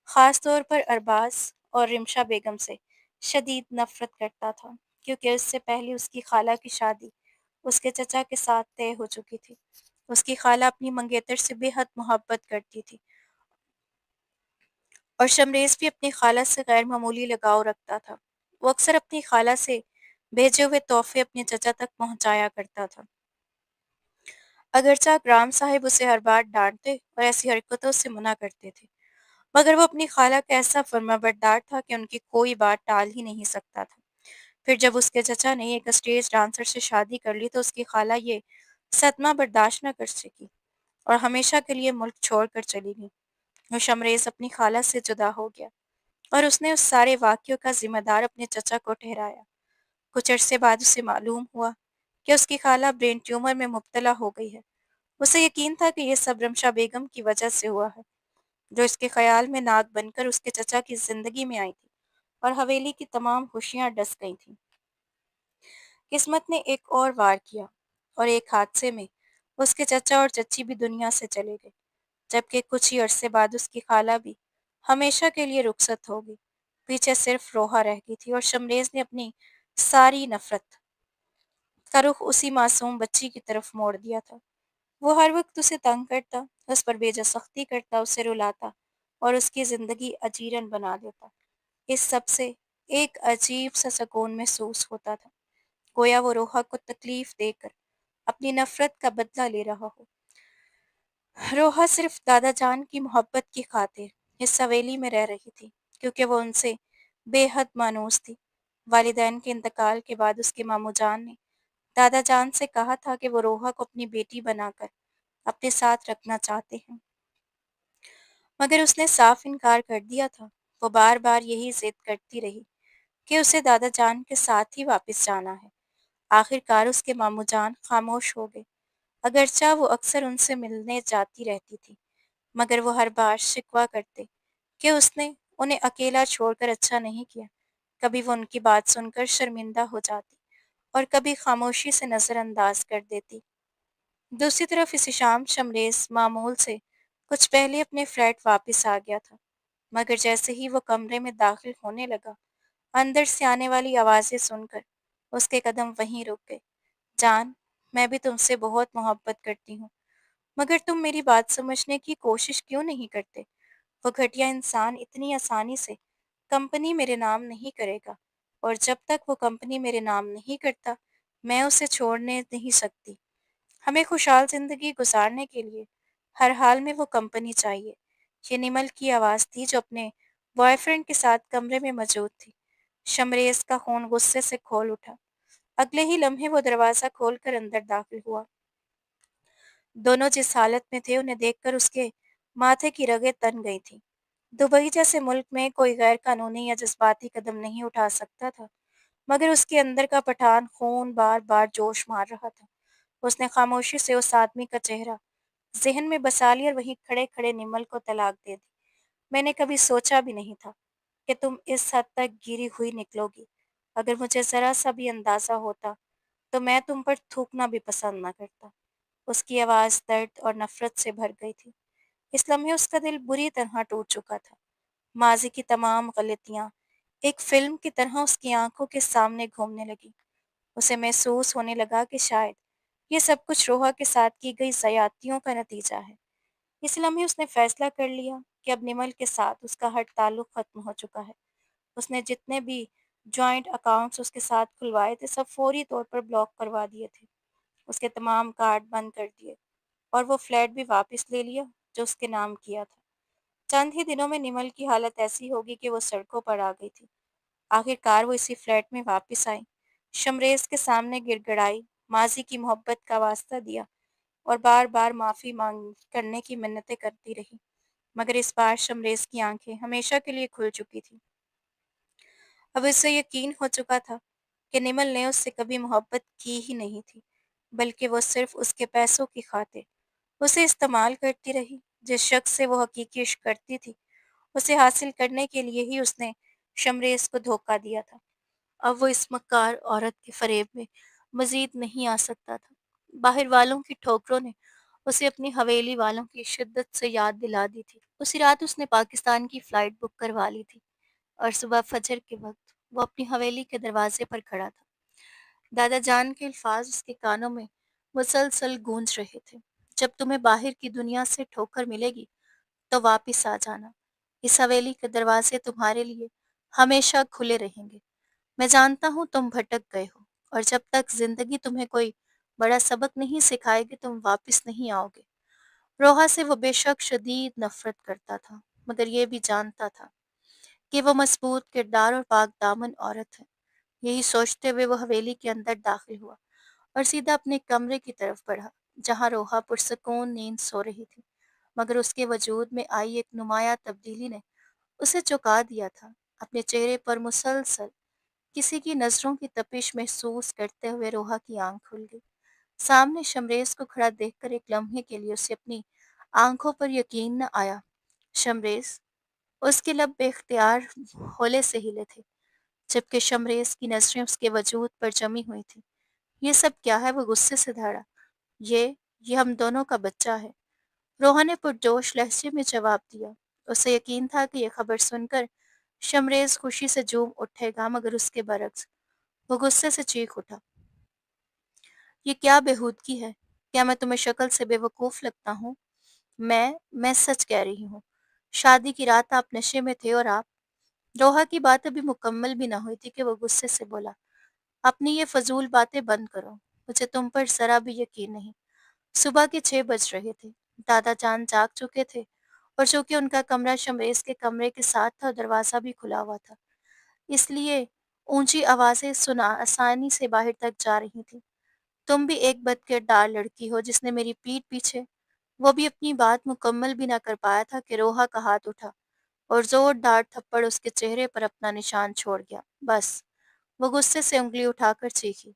ख़ास तौर पर अरबाज़ और रिमशा बेगम से शदीद नफ़रत करता था, क्योंकि उससे पहले उसकी ख़ाला की शादी उसके चचा के साथ तय हो चुकी थी। उसकी ख़ाला अपनी मंगेतर से बेहद मोहब्बत करती थी और शमरेज़ भी अपनी ख़ाला से गैर मामूली लगाव रखता था। वो अक्सर अपनी ख़ाला से भेजे हुए तोहफ़े अपने चचा तक पहुँचाया करता था। अगरचा ग्राम साहिब उसे हर बार डांटते और ऐसी हरकतों से मना करते थे, मगर वो अपनी खाला का ऐसा फर्माबरदार था कि उनकी कोई बात टाल ही नहीं सकता था। फिर जब उसके चचा ने एक स्टेज डांसर से शादी कर ली तो उसकी खाला ये सदमा बर्दाश्त न कर सकी और हमेशा के लिए मुल्क छोड़कर चली गई। वो शमरेज अपनी खाला से जुदा हो गया और उसने उस सारे वाक़ये का ज़िम्मेदार अपने चचा को ठहराया। कुछ अरसे बाद उसे मालूम हुआ कि उसकी खाला ब्रेन ट्यूमर में मुब्तला हो गई है। उसे यकीन था कि ये सब रमशा बेगम की वजह से हुआ है, जो इसके ख़्याल में नाग बनकर उसके चचा की ज़िंदगी में आई थी और हवेली की तमाम खुशियाँ डस गई थीं। किस्मत ने एक और वार किया और एक हादसे में उसके चचा और चच्ची भी दुनिया से चले गए, जबकि कुछ ही अरसे बाद उसकी खाला भी हमेशा के लिए रुखसत हो गई। पीछे सिर्फ रोहा रह गई थी और शमरेज ने अपनी सारी नफरत का रुख उसी मासूम बच्ची की तरफ मोड़ दिया था। वो हर वक्त उसे तंग करता, उस पर बेजा सख्ती करता, उसे रुलाता और उसकी जिंदगी अजीरन बना देता। इस सब से एक अजीब सा सुकून महसूस होता था, गोया वो रोहा को तकलीफ देकर अपनी नफरत का बदला ले रहा हो। रोहा सिर्फ दादा जान की मोहब्बत की खातिर इस हवेली में रह रही थी, क्योंकि वो उनसे बेहद मानूस थी। वालिदैन के इंतकाल के बाद उसके मामू जान ने दादा जान से कहा था कि वो रोहा को अपनी बेटी बनाकर अपने साथ रखना चाहते हैं, मगर उसने साफ इनकार कर दिया था। वो बार बार यही जिद करती रही कि उसे दादा जान के साथ ही वापस जाना है। आखिरकार उसके मामू जान खामोश हो गए, अगरचा वो अक्सर उनसे मिलने जाती रहती थी, मगर वो हर बार शिकवा करते कि उसने उन्हें अकेला छोड़कर अच्छा नहीं किया। कभी वो उनकी बात सुनकर शर्मिंदा हो जाती और कभी खामोशी से नज़रअंदाज कर देती। दूसरी तरफ इसी शाम शमरेज मामूल से कुछ पहले अपने फ्लैट वापस आ गया था, मगर जैसे ही वो कमरे में दाखिल होने लगा, अंदर से आने वाली आवाज़ें सुनकर उसके कदम वहीं रुक गए। जान, मैं भी तुमसे बहुत मोहब्बत करती हूँ, मगर तुम मेरी बात समझने की कोशिश क्यों नहीं करते? वो घटिया इंसान इतनी आसानी से कंपनी मेरे नाम नहीं करेगा, और जब तक वो कंपनी मेरे नाम नहीं करता, मैं उसे छोड़ने नहीं सकती। हमें खुशहाल जिंदगी गुजारने के लिए हर हाल में वो कंपनी चाहिए। ये निमल की आवाज़ थी, जो अपने बॉयफ्रेंड के साथ कमरे में मौजूद थी। शमरेज का खून गुस्से से खोल उठा। अगले ही लम्हे वो दरवाज़ा खोलकर अंदर दाखिल हुआ। दोनों जिस हालत में थे, उन्हें देखकर उसके माथे की रगें तन गई थीं। दुबई जैसे मुल्क में कोई गैर कानूनी या जज्बाती कदम नहीं उठा सकता था, मगर उसके अंदर का पठान खून बार बार जोश मार रहा था। उसने खामोशी से उस आदमी का चेहरा ज़हन में बसा लिया और वहीं खड़े-खड़े निमल को तलाक दे दी। मैंने कभी सोचा भी नहीं था कि तुम इस हद तक गिरी हुई निकलोगी। अगर मुझे ज़रा-सा भी अंदाज़ा होता, तो मैं तुम पर थूकना भी पसंद ना करता। उसकी आवाज़ दर्द और नफ़रत से भर गई थी। इस लम्हे उसका दिल बुरी तरह टूट चुका था। माज़ी की तमाम गलतियाँ एक फ़िल्म की तरह उसकी आँखों के सामने घूमने लगीं। उसे महसूस होने लगा कि शायद ये सब कुछ रोहा के साथ की गई ज़्यादतियों का नतीजा है। इस लम्हे उसने फैसला कर लिया कि अब निमल के साथ उसका हर ताल्लुक ख़त्म हो चुका है। उसने जितने भी जॉइंट अकाउंट्स उसके साथ खुलवाए थे, सब फौरी तौर पर ब्लॉक करवा दिए थे। उसके तमाम कार्ड बंद कर दिए और वो फ्लैट भी वापस ले लिया जो उसके नाम किया था। चंद ही दिनों में निमल की हालत ऐसी होगी कि वो सड़कों पर आ गई थी। आखिरकार वो इसी फ्लैट में वापस आई, शमरेज के सामने गिड़गिड़ाई, माजी की मोहब्बत का वास्ता दिया और बार बार माफ़ी मांग करने की मिन्नतें करती रही, मगर इस बार शमरेज की आंखें हमेशा के लिए खुल चुकी थी। अब उसे यकीन हो चुका था कि निमल ने उससे कभी मोहब्बत की ही नहीं थी, बल्कि वो सिर्फ उसके पैसों की खातिर उसे इस्तेमाल करती रही। जिस शख्स से वो हकीकी इश्क करती थी, उसे हासिल करने के लिए ही उसने शमरेज को धोखा दिया था। अब वो इस मक्कार औरत के फ़रेब में मज़ीद नहीं आ सकता था। बाहर वालों की ठोकरों ने उसे अपनी हवेली वालों की शिद्दत से याद दिला दी थी। उसी रात उसने पाकिस्तान की फ़्लाइट बुक करवा ली थी और सुबह फजर के वक़्त वो अपनी हवेली के दरवाज़े पर खड़ा था। दादा जान के अल्फ़ाज़ उसके कानों में मुसलसल गूंज रहे थे। जब तुम्हें बाहर की दुनिया से ठोकर मिलेगी, तो वापिस आ जाना। इस हवेली के दरवाज़े तुम्हारे लिए हमेशा खुले रहेंगे। मैं जानता हूँ तुम भटक गए हो, और जब तक ज़िंदगी तुम्हें कोई बड़ा सबक नहीं सिखाएगी तुम वापस नहीं आओगे। रोहा से वो बेशक शदीद नफरत करता था, मगर ये भी जानता था कि वो मजबूत किरदार और पाक दामन औरत है। यही सोचते हुए वो हवेली के अंदर दाखिल हुआ और सीधा अपने कमरे की तरफ बढ़ा, जहाँ रोहा पुरसकून नींद सो रही थी। मगर उसके वजूद में आई एक नुमाया तब्दीली ने उसे चौंका दिया था। अपने चेहरे पर मुसलसल किसी की नजरों की तपिश महसूस करते हुए रोहा की आंख खुल गई। सामने शमरेज को खड़ा देखकर एक लम्हे के लिए उसे अपनी आंखों पर यकीन न आया। शमरेज, उसके लब बेख्तियार होले से हिले थे, जबकि शमरेज की नजरें उसके वजूद पर जमी हुई थी। ये सब क्या है? वो गुस्से से दहाड़ा। ये हम दोनों का बच्चा है, रोहन ने पुरजोश लहजे में जवाब दिया। उसे यकीन था कि यह खबर सुनकर शमरेज खुशी से झूम उठेगा, मगर उसके बरक्स वो गुस्से से चीख उठा। ये क्या बेहूदगी है? क्या मैं तुम्हें शक्ल से बेवकूफ लगता हूँ? मैं सच कह रही हूँ। शादी की रात आप नशे में थे और आप। रोहा की बात अभी मुकम्मल भी ना हुई थी कि वो गुस्से से बोला, अपनी ये फजूल बातें बंद करो। मुझे तुम पर जरा भी यकीन नहीं। सुबह के 6 बज रहे थे। दादा जान जाग चुके थे और चूंकि उनका कमरा शमरेज के कमरे के साथ था, दरवाजा भी खुला हुआ था, इसलिए ऊंची आवाजें सुना आसानी से बाहर तक जा रही थी। तुम भी एक बदकिरदार लड़की हो जिसने मेरी पीठ पीछे। वो भी अपनी बात मुकम्मल भी ना कर पाया था कि रोहा का हाथ उठा और जोरदार थप्पड़ उसके चेहरे पर अपना निशान छोड़ गया। बस, वो गुस्से से उंगली उठाकर चीखी,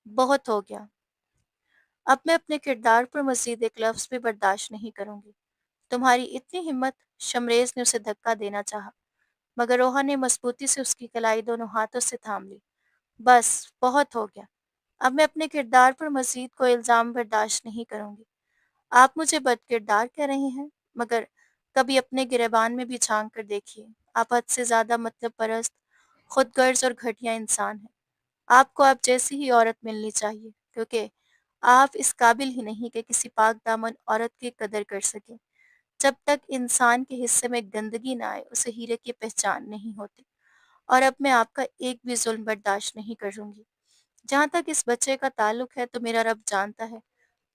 बहुत हो गया। अब मैं अपने किरदार पर मजीद एक लफ्ज भी बर्दाश्त नहीं करूंगी। तुम्हारी इतनी हिम्मत! शमरेज ने उसे धक्का देना चाहा, मगर रोहा ने मजबूती से उसकी कलाई दोनों हाथों से थाम ली। बस, बहुत हो गया। अब मैं अपने किरदार पर मजीद कोई इल्ज़ाम बर्दाश्त नहीं करूंगी। आप मुझे बदकिरदार कह रहे हैं, मगर कभी अपने गिरेबान में भी झांक कर देखिए। आप हद से ज्यादा मतलब परस्त, खुदगर्ज और घटिया इंसान हैं। आपको आप जैसी ही औरत मिलनी चाहिए, क्योंकि आप इस काबिल ही नहीं कि किसी पाक दामन औरत की कदर कर सकें। जब तक इंसान के हिस्से में गंदगी ना आए, उसे हीरे की पहचान नहीं होती। और अब मैं आपका एक भी जुल्म बर्दाश्त नहीं करूंगी। जहाँ तक इस बच्चे का ताल्लुक है, तो मेरा रब जानता है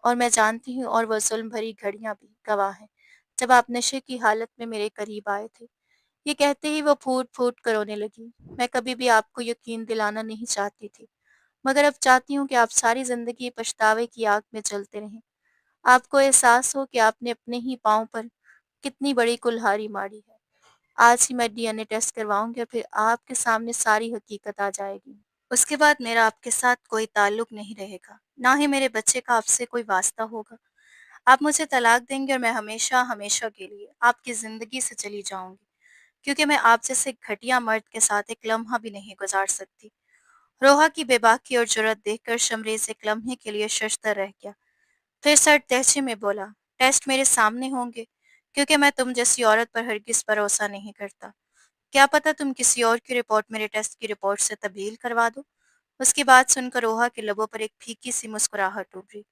और मैं जानती हूँ, और वह जुल्म भरी घड़ियां भी गवाह हैं, जब आप नशे की हालत में मेरे करीब आए थे। ये कहते ही वो फूट फूट कर रोने लगी। मैं कभी भी आपको यकीन दिलाना नहीं चाहती थी, मगर अब चाहती हूँ कि आप सारी जिंदगी पछतावे की आग में जलते रहें। आपको एहसास हो कि आपने अपने ही पाँव पर कितनी बड़ी कुल्हाड़ी मारी है। आज ही मैं डीएनए टेस्ट करवाऊंगी और फिर आपके सामने सारी हकीकत आ जाएगी। उसके बाद मेरा आपके साथ कोई ताल्लुक नहीं रहेगा, ना ही मेरे बच्चे का आपसे कोई वास्ता होगा। आप मुझे तलाक देंगे और मैं हमेशा हमेशा के लिए आपकी ज़िंदगी से चली जाऊंगी, क्योंकि मैं आप जैसे घटिया मर्द के साथ एक लम्हा भी नहीं गुजार सकती। रोहा की बेबाकी और जुर्रत देखकर शमरेज एक लम्हे के लिए शशदर रह गया। फिर सर लहजे में बोला, टेस्ट मेरे सामने होंगे, क्योंकि मैं तुम जैसी औरत पर हरगिज भरोसा नहीं करता। क्या पता तुम किसी और की रिपोर्ट मेरे टेस्ट की रिपोर्ट से तब्दील करवा दो। उसकी बात सुनकर रोहा के लबों पर एक फीकी सी मुस्कुराहट उभरी।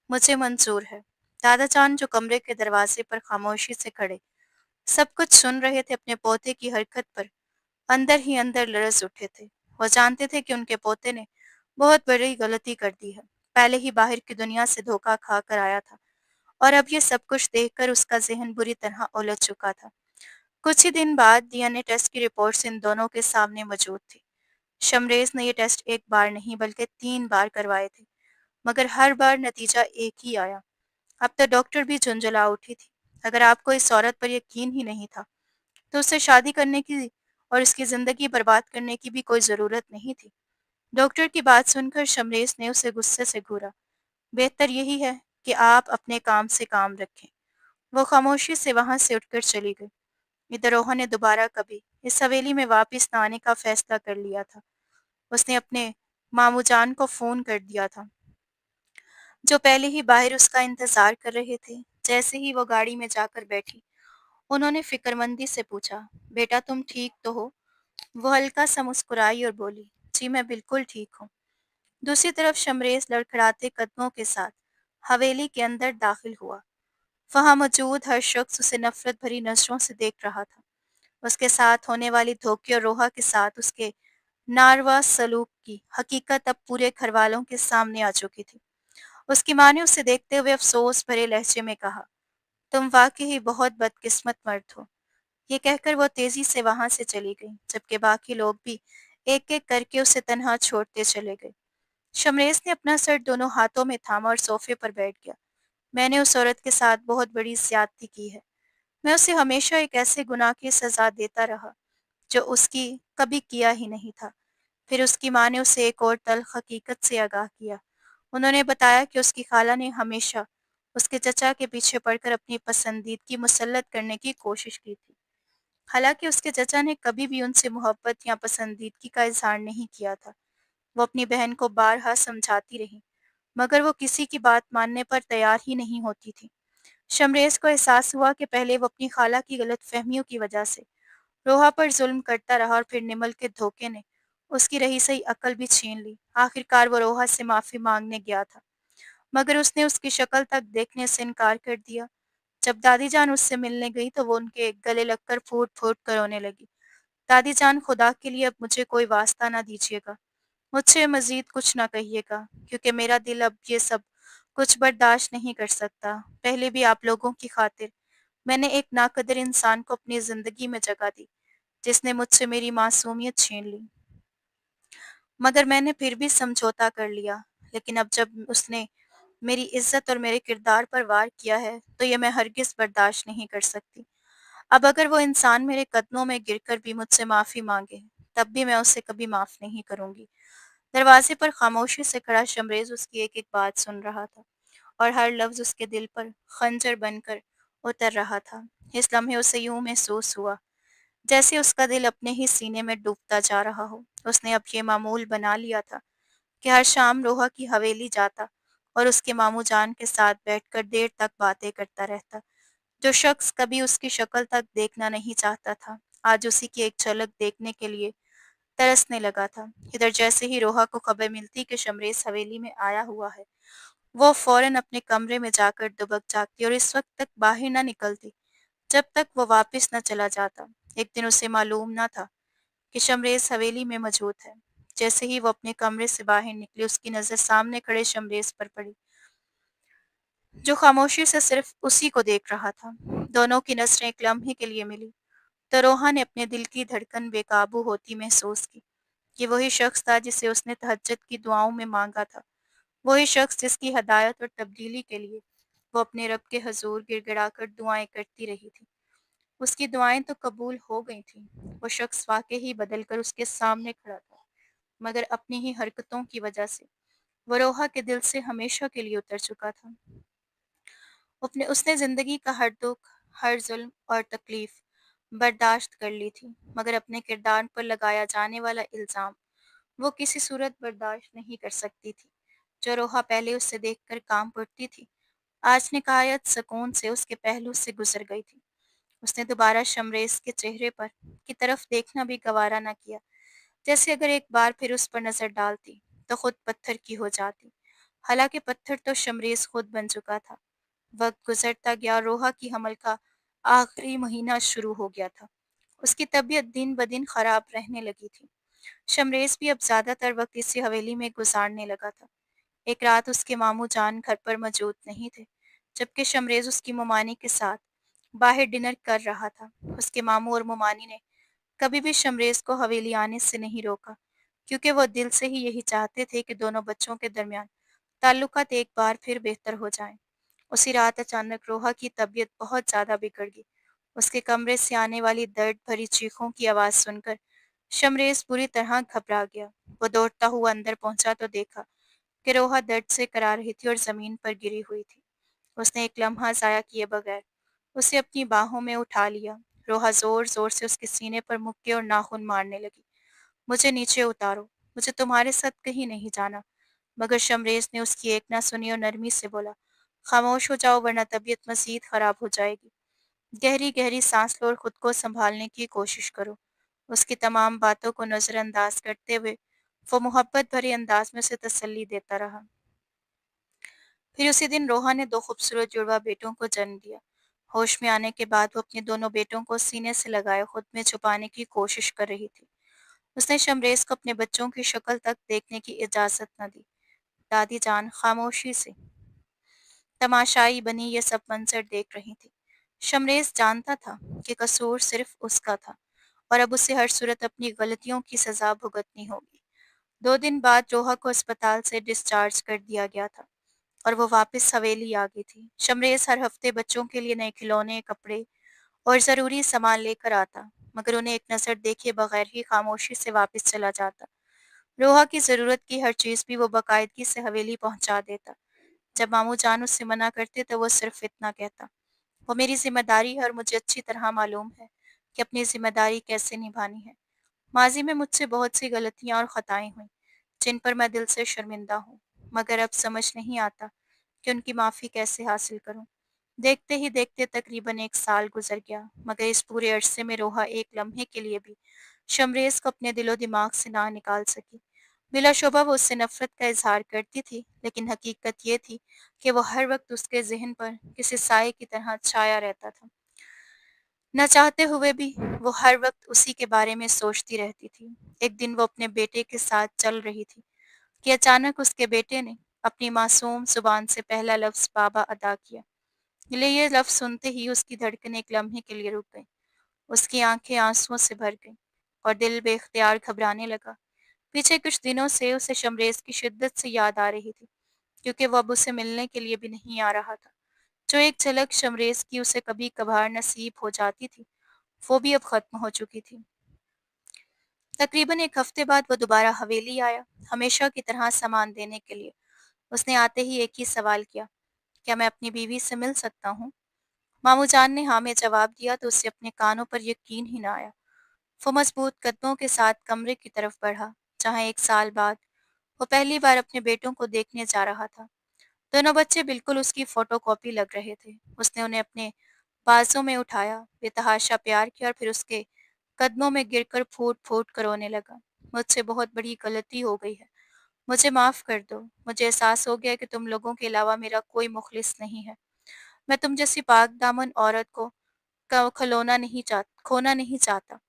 मुझे मंजूर है। दादा जान, जो कमरे के दरवाजे पर खामोशी से खड़े सब कुछ सुन रहे थे, अपने पोते की हरकत पर अंदर ही अंदर लरज उठे थे। वो जानते थे कि उनके पोते ने बहुत बड़ी गलती कर दी है। पहले ही बाहर की दुनिया से धोखा खा कर आया था, और अब ये सब कुछ देखकर उसका जहन बुरी तरह उलझ चुका था। कुछ ही दिन बाद डीएनए टेस्ट की रिपोर्ट्स इन दोनों के सामने मौजूद थी। शमरेज ने ये टेस्ट एक बार नहीं बल्कि 3 बार करवाए थे, मगर हर बार नतीजा एक ही आया। अब तो डॉक्टर भी झुंझला उठी थी। अगर आपको इस औरत पर यकीन ही नहीं था, तो उससे शादी करने की और इसकी जिंदगी बर्बाद करने की भी कोई जरूरत नहीं थी। डॉक्टर की बात सुनकर शमरेज ने उसे गुस्से से घूरा। बेहतर यही है कि आप अपने काम से काम रखें। वो खामोशी से वहां से उठकर चली गई। इधरोहा ने दोबारा कभी इस हवेली में वापस न आने का फैसला कर लिया था। उसने अपने मामू जान को फोन कर दिया था, जो पहले ही बाहर उसका इंतजार कर रहे थे। जैसे ही वो गाड़ी में जाकर बैठी, उन्होंने फिक्रमंदी से पूछा, बेटा तुम ठीक तो हो? वो हल्का सा मुस्कुराई और बोली, जी मैं बिल्कुल ठीक हूँ। दूसरी तरफ शमरेज लड़खड़ाते कदमों के साथ हवेली के अंदर दाखिल हुआ। वहां मौजूद हर शख्स उसे नफरत भरी नजरों से देख रहा था। उसके साथ होने वाली धोखे और रोहा के साथ उसके नारवा सलूक की हकीकत अब पूरे घरवालों के सामने आ चुकी थी। اس کی ماں نے اسے دیکھتے ہوئے افسوس بھرے لہجے میں کہا، تم واقعی بہت بدقسمت مرد ہو۔ یہ کہہ کر وہ تیزی سے وہاں سے چلی گئی، جبکہ باقی لوگ بھی ایک ایک کر کے اسے تنہا چھوڑتے چلے گئے۔ شمریز نے اپنا سر دونوں ہاتھوں میں تھاما اور صوفے پر بیٹھ گیا۔ میں نے اس عورت کے ساتھ بہت بڑی زیادتی کی ہے۔ میں اسے ہمیشہ ایک ایسے گناہ کی سزا دیتا رہا جو اس کی کبھی کیا ہی نہیں تھا۔ پھر اس کی ماں نے اسے ایک اور تلخ حقیقت سے آگاہ کیا۔ انہوں نے بتایا کہ اس کی خالہ نے ہمیشہ اس کے چچا کے پیچھے پڑ کر اپنی پسندیدگی مسلط کرنے کی کوشش کی تھی۔ حالانکہ اس کے چچا نے کبھی بھی ان سے محبت یا پسندیدگی کا اظہار نہیں کیا تھا۔ وہ اپنی بہن کو بارہا سمجھاتی رہی، مگر وہ کسی کی بات ماننے پر تیار ہی نہیں ہوتی تھی۔ شمریز کو احساس ہوا کہ پہلے وہ اپنی خالہ کی غلط فہمیوں کی وجہ سے روحا پر ظلم کرتا رہا، اور پھر نمل کے دھوکے نے اس کی رہی سہی عقل بھی چھین لی۔ آخرکار وہ روحا سے معافی مانگنے گیا تھا، مگر اس نے اس کی شکل تک دیکھنے سے انکار کر دیا۔ جب دادی جان اس سے ملنے گئی تو وہ ان کے گلے لگ کر پھوٹ پھوٹ کر رونے لگی۔ دادی جان، خدا کے لیے اب مجھے کوئی واسطہ نہ دیجیے گا، مجھ سے مزید کچھ نہ کہیے گا، کیونکہ میرا دل اب یہ سب کچھ برداشت نہیں کر سکتا۔ پہلے بھی آپ لوگوں کی خاطر میں نے ایک ناقدر انسان کو اپنی زندگی میں جگہ دی، جس نے مجھ سے میری معصومیت چھین لی، مگر میں نے پھر بھی سمجھوتا کر لیا۔ لیکن اب جب اس نے میری عزت اور میرے کردار پر وار کیا ہے تو یہ میں ہرگز برداشت نہیں کر سکتی۔ اب اگر وہ انسان میرے قدموں میں گر کر بھی مجھ سے معافی مانگے، تب بھی میں اسے کبھی معاف نہیں کروں گی۔ دروازے پر خاموشی سے کھڑا شمریز اس کی ایک ایک بات سن رہا تھا، اور ہر لفظ اس کے دل پر خنجر بن کر اتر رہا تھا۔ اس لمحے اسے یوں محسوس ہوا جیسے اس کا دل اپنے ہی سینے میں ڈوبتا جا رہا ہو۔ اس نے اب یہ معمول بنا لیا تھا کہ ہر شام روحا کی حویلی جاتا اور اس کے ماموں جان کے ساتھ بیٹھ کر دیر تک باتیں کرتا رہتا۔ جو شخص کبھی اس کی شکل تک دیکھنا نہیں چاہتا تھا، آج اسی کی ایک جھلک دیکھنے کے لیے ترسنے لگا تھا۔ ادھر جیسے ہی روحا کو خبر ملتی کہ شمریز حویلی میں آیا ہوا ہے، وہ فوراً اپنے کمرے میں جا کر دبک جاتی اور اس وقت تک باہر نہ نکلتی جب تک وہ واپس نہ چلا جاتا۔ ایک دن اسے معلوم نہ تھا کہ شمریز حویلی میں موجود ہے۔ جیسے ہی وہ اپنے کمرے سے باہر نکلی، اس کی نظر سامنے کھڑے شمریز پر پڑی، جو خاموشی سے صرف اسی کو دیکھ رہا تھا۔ دونوں کی نظریں ایک لمحے کے لیے ملی تو روحا نے اپنے دل کی دھڑکن بے قابو ہوتی محسوس کی۔ یہ وہی شخص تھا جسے اس نے تہجد کی دعاؤں میں مانگا تھا، وہی شخص جس کی ہدایت اور تبدیلی کے لیے وہ اپنے رب کے حضور گڑ گڑا کر دعائیں کرتی رہی تھی۔ اس کی دعائیں تو قبول ہو گئی تھیں۔ وہ شخص واقعی بدل کر اس کے سامنے کھڑا تھا، مگر اپنی ہی حرکتوں کی وجہ سے وہ روحا کے دل سے ہمیشہ کے لیے اتر چکا تھا۔ اس نے زندگی کا ہر دکھ، ہر ظلم اور تکلیف برداشت کر لی تھی، مگر اپنے کردار پر لگایا جانے والا الزام وہ کسی صورت برداشت نہیں کر سکتی تھی۔ جو روحا پہلے اس سے دیکھ کر کام پڑتی تھی، آج نکایت سکون سے اس کے پہلو سے گزر گئی تھی۔ اس نے دوبارہ شمریز کے چہرے پر کی طرف دیکھنا بھی گوارا نہ کیا، جیسے اگر ایک بار پھر اس پر نظر ڈالتی تو خود پتھر کی ہو جاتی۔ حالانکہ پتھر تو شمریز خود بن چکا تھا۔ وقت گزرتا گیا، روحا کی حمل کا آخری مہینہ شروع ہو گیا تھا۔ اس کی طبیعت دن بدن خراب رہنے لگی تھی۔ شمریز بھی اب زیادہ تر وقت اسی حویلی میں گزارنے لگا تھا۔ ایک رات اس کے ماموں جان گھر پر موجود نہیں تھے، جبکہ شمریز اس کی ممانی کے ساتھ باہر ڈنر کر رہا تھا۔ اس کے ماموں اور ممانی نے کبھی بھی شمریز کو حویلی آنے سے نہیں روکا، کیونکہ وہ دل سے ہی یہی چاہتے تھے کہ دونوں بچوں کے درمیان تعلقات ایک بار پھر بہتر ہو جائیں۔ اسی رات اچانک روحا کی طبیعت بہت زیادہ بگڑ گئی۔ اس کے کمرے سے آنے والی درد بھری چیخوں کی آواز سن کر شمریز بری طرح گھبرا گیا۔ وہ دوڑتا ہوا اندر پہنچا تو دیکھا کہ روحا درد سے کرا رہی تھی اور زمین پر گری ہوئی تھی۔ اس نے ایک لمحہ ضائع کیے بغیر اسے اپنی باہوں میں اٹھا لیا۔ روحا زور زور سے اس کے سینے پر مکے اور ناخن مارنے لگی۔ مجھے نیچے اتارو، مجھے تمہارے ساتھ کہیں نہیں جانا۔ مگر شمریز نے اس کی ایک نہ سنی اور نرمی سے بولا، خاموش ہو جاؤ ورنہ طبیعت مزید خراب ہو جائے گی۔ گہری گہری سانس لو اور خود کو سنبھالنے کی کوشش کرو۔ اس کی تمام باتوں کو نظر انداز کرتے ہوئے وہ محبت بھرے انداز میں اسے تسلی دیتا رہا۔ پھر اسی دن روحا نے دو خوبصورت جڑواں بیٹوں کو جنم دیا۔ ہوش میں آنے کے بعد وہ اپنے دونوں بیٹوں کو سینے سے لگائے خود میں چھپانے کی کوشش کر رہی تھی۔ اس نے شمریز کو اپنے بچوں کی شکل تک دیکھنے کی اجازت نہ دی۔ دادی جان خاموشی سے तमाशाई बनी ये सब मंज़र देख रही थी। शमरेज़ जानता था कि कसूर सिर्फ़ उसका था और अब उसे हर सूरत अपनी गलतियों की सज़ा भुगतनी होगी। 2 दिन बाद रोहा को अस्पताल से डिस्चार्ज कर दिया गया था और वो वापस हवेली आ गई थी। शमरेज़ हर हफ़्ते बच्चों के लिए नए खिलौने, कपड़े और ज़रूरी सामान लेकर आता, मगर उन्हें एक नज़र देखे बगैर ही खामोशी से वापस चला जाता। रोहा की ज़रूरत की हर चीज़ भी वो बाकायदगी से हवेली पहुँचा देता। जब मामू जान उससे मना करते तो वो सिर्फ़ इतना कहता, "वो मेरी ज़िम्मेदारी है और मुझे अच्छी तरह मालूम है कि अपनी ज़िम्मेदारी कैसे निभानी है। माज़ी में मुझसे बहुत सी गलतियाँ और ख़ताएँ हुईं, जिन पर मैं दिल से शर्मिंदा हूँ, मगर अब समझ नहीं आता कि उनकी माफ़ी कैसे हासिल करूँ।" देखते ही देखते तकरीबन 1 साल गुज़र गया, मगर इस पूरे अरसे में रोहा एक लम्हे के लिए भी शमरेज़ को अपने दिलो-दिमाग से ना निकाल सकी। बिलाशुबा वो उससे नफ़रत का इज़हार करती थी, लेकिन हकीकत ये थी कि वो हर वक़्त उसके ज़हन पर किसी साये की तरह छाया रहता था। न चाहते हुए भी वो हर वक़्त उसी के बारे में सोचती रहती थी। एक दिन वो अपने बेटे के साथ चल रही थी कि अचानक उसके बेटे ने अपनी मासूम ज़ुबान से पहला लफ्ज़ बाबा अदा किया। ये लफ्ज़ सुनते ही उसकी धड़कनें एक लम्हे के लिए रुक गईं। उसकी आँखें आँसुओं से भर गईं और दिल बेख्तियार घबराने लगा। पीछे कुछ दिनों से उसे शमरेज़ की शिद्दत से याद आ रही थी, क्योंकि वो अब उसे मिलने के लिए भी नहीं आ रहा था। जो एक झलक शमरेज़ की उसे कभी-कभार नसीब हो जाती थी, वो भी अब ख़त्म हो चुकी थी। तकरीबन 1 हफ़्ते बाद वो दोबारा हवेली आया, हमेशा की तरह सामान देने के लिए। उसने आते ही एक ही सवाल किया, "क्या मैं अपनी बीवी से मिल सकता हूँ?" मामू जान ने हाँ में जवाब दिया तो उसे अपने कानों पर यकीन ही ना आया। वो मज़बूत कदमों के साथ कमरे की तरफ बढ़ा, जहाँ 1 साल बाद वो पहली बार अपने बेटों को देखने जा रहा था। दोनों बच्चे बिल्कुल उसकी फ़ोटोकॉपी लग रहे थे। उसने उन्हें अपने बाज़ों में उठाया, बेतहाशा प्यार किया और फिर उसके कदमों में गिरकर फूट-फूट कर रोने लगा। "मुझसे बहुत बड़ी गलती हो गई है। मुझे माफ़ कर दो। मुझे एहसास हो गया है कि तुम लोगों के अलावा मेरा कोई मुख़लिस नहीं है। मैं तुम जैसी पाक-दामन औरत को खोना नहीं चाहता।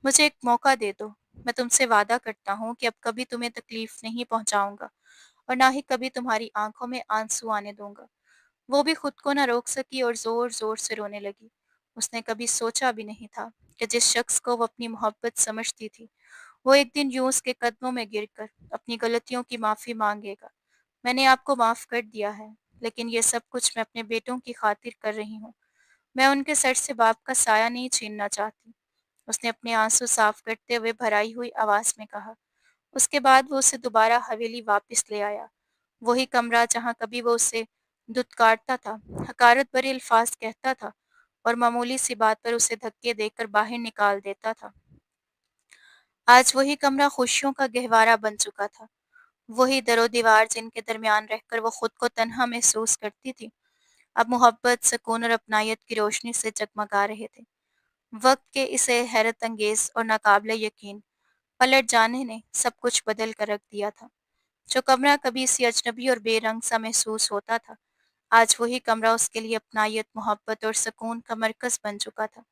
मुझे एक मौका दे दो। मैं तुमसे वादा करता हूँ कि अब कभी तुम्हें तकलीफ़ नहीं पहुँचाऊँगा और ना ही कभी तुम्हारी आँखों में आँसू आने दूँगा।" वो भी खुद को न रोक सकी और ज़ोर-ज़ोर से रोने लगी। उसने कभी सोचा भी नहीं था कि जिस शख़्स को वो अपनी मोहब्बत समझती थी, वो एक दिन यूँ उसके कदमों में गिरकर अपनी गलतियों की माफ़ी माँगेगा। "मैंने आपको माफ़ कर दिया है, लेकिन ये सब कुछ मैं अपने बेटों की खातिर कर रही हूँ। मैं उनके सर से बाप का साया नहीं छीनना चाहती।" उसने अपने आँसू साफ़ करते हुए भराई हुई आवाज़ में कहा। उसके बाद वो उसे दोबारा हवेली वापस ले आया। वही कमरा जहाँ कभी वो उसे धुतकारता था, हकारत भरे अल्फाज कहता था और मामूली सी बात पर उसे धक्के देकर बाहर निकाल देता था। आज वही कमरा खुशियों का गहवारा बन चुका था। वही दरो-दीवार जिनके दरमियान रहकर वो खुद को तन्हा महसूस करती थी, अब मोहब्बत, सुकून और अपनायत की रोशनी से जगमगा रहे थे। वक़्त के इसे हैरत अंगेज़ और नाकाबिले यकीन पलट जाने ने सब कुछ बदल कर रख दिया था। जो कमरा कभी इसी अजनबी और बेरंग सा महसूस होता था, आज वही कमरा उसके लिए अपनायत, मोहब्बत और सुकून का मरकज़ बन चुका था।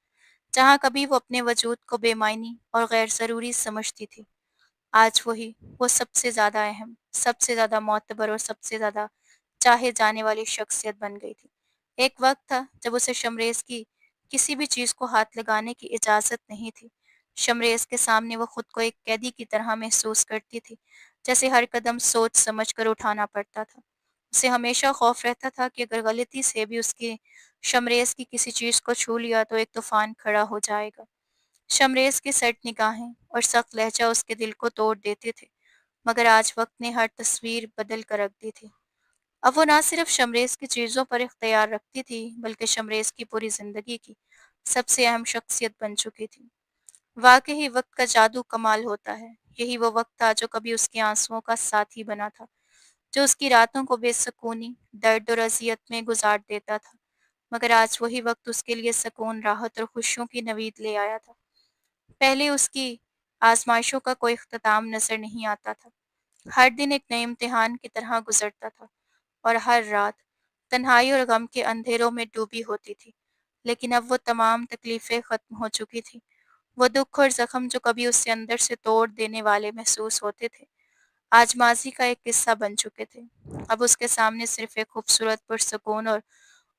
जहाँ कभी वो अपने वजूद को बेमायनी और गैर ज़रूरी समझती थी, आज वो सबसे ज़्यादा अहम, सबसे ज़्यादा मोतबर और सबसे ज़्यादा चाहे जाने वाली शख्सियत बन गई थी। एक वक़्त था जब उसे शमरेज़ की किसी भी चीज़ को हाथ लगाने की इजाज़त नहीं थी। शमरेज़ के सामने वो खुद को एक कैदी की तरह महसूस करती थी, जैसे हर कदम सोच समझ कर उठाना पड़ता था। उसे हमेशा खौफ रहता था कि अगर गलती से भी उसकी शमरेज़ की किसी चीज़ को छू लिया तो एक तूफ़ान खड़ा हो जाएगा। शमरेज़ की सर्द निगाहें और सख्त लहज़ा उसके दिल को तोड़ देते थे, मगर आज वक़्त ने हर तस्वीर बदल कर रख दी थी। अब वो ना सिर्फ़ शमरेज़ की चीज़ों पर इख्तियार रखती थी, बल्कि शमरेज़ की पूरी ज़िंदगी की सबसे अहम शख्सियत बन चुकी थी। वाक़ई वक़्त का जादू कमाल होता है। यही वो वक़्त था जो कभी उसके आँसुओं का साथी बना था, जो उसकी रातों को बेसुकूनी, दर्द और अज़ियत में गुज़ार देता था। मगर आज वही वक़्त उसके लिए सुकून, राहत और खुशियों की नवीद ले आया था। पहले उसकी आज़माइशों का कोई इख्तिताम नज़र नहीं आता था। हर दिन एक नए इम्तिहान की तरह गुज़रता था और हर रात तन्हाई और गम के अंधेरों में डूबी होती थी। लेकिन अब वो तमाम तकलीफ़ें ख़त्म हो चुकी थीं। वो दुःख और ज़ख्म जो कभी उसे अंदर से तोड़ देने वाले महसूस होते थे, आज माज़ी का एक किस्सा बन चुके थे। अब उसके सामने सिर्फ़ एक खूबसूरत, पुरसुकून और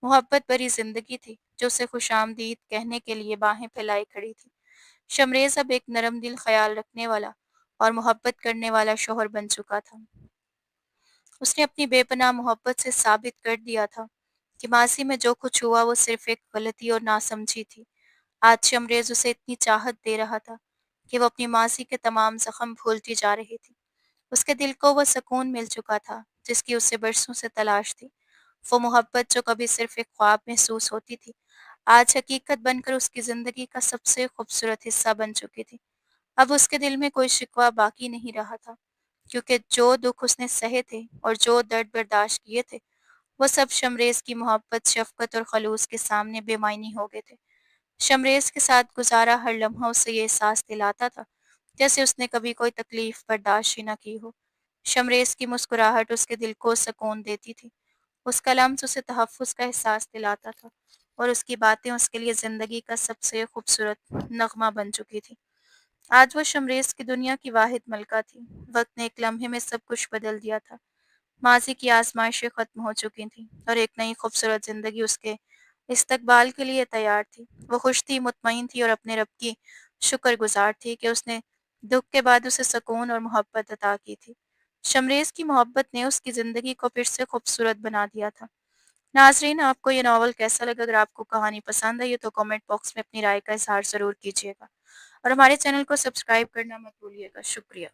मोहब्बत भरी ज़िंदगी थी, जो उसे खुशामदीद कहने के लिए बाहें फैलाए खड़ी थी। शमरेज़ अब एक नरम-दिल, ख़याल रखने वाला और मोहब्बत करने वाला शौहर बन चुका था। उसने अपनी बेपनाह मोहब्बत से साबित कर दिया था कि माज़ी में जो कुछ हुआ वो सिर्फ़ एक गलती और नासमझी थी। आज शमरेज़ उसे इतनी चाहत दे रहा था कि वो अपनी माज़ी के तमाम ज़ख्म भूलती जा रही थी। उसके दिल को वो सुकून मिल चुका था, जिसकी उसे बरसों से तलाश थी। वो मोहब्बत जो कभी सिर्फ़ एक ख्वाब महसूस होती थी, आज हकीकत बनकर उसकी ज़िंदगी का सबसे खूबसूरत हिस्सा बन चुकी थी। अब उसके दिल में कोई शिकवा बाकी नहीं रहा था, क्योंकि जो दुःख उसने सहे थे और जो दर्द बर्दाश्त किए थे, वो सब शमरेज़ की मोहब्बत, शफ़क़त और ख़लूस के सामने बेमायनी हो गए थे। शमरेज़ के साथ गुज़ारा हर लम्हा उसे ये एहसास दिलाता था, जैसे उसने कभी कोई तकलीफ़ बर्दाश्त ही ना की हो। शमरेज़ की मुस्कुराहट उसके दिल को सुकून देती थी। उसका लम्स उसे तहफ़्फ़ुज़ का एहसास दिलाता था और उसकी बातें उसके लिए ज़िंदगी का सबसे खूबसूरत नग़्मा बन चुकी थी। आज वो शमरेज़ की दुनिया की वाहिद मलका थी। वक़्त ने एक लम्हे में सब कुछ बदल दिया था। माज़ी की आज़माइशें ख़त्म हो चुकी थीं और एक नई खूबसूरत ज़िंदगी उसके इस्तक़बाल के लिए तैयार थी। वो खुश थी, मुतमईन थी और अपने रब की शुक्रगुज़ार थी कि उसने दुःख के बाद उसे सुकून और मोहब्बत अता की थी। शमरेज़ की मोहब्बत ने उसकी ज़िंदगी को फिर से खूबसूरत बना दिया था। नाज़रीन, आपको ये नॉवल कैसा लगा? अगर आपको कहानी पसंद आई है तो कमेंट बॉक्स में अपनी राय का इज़हार ज़रूर कीजिएगा और हमारे चैनल को सब्सक्राइब करना मत भूलिएगा। शुक्रिया।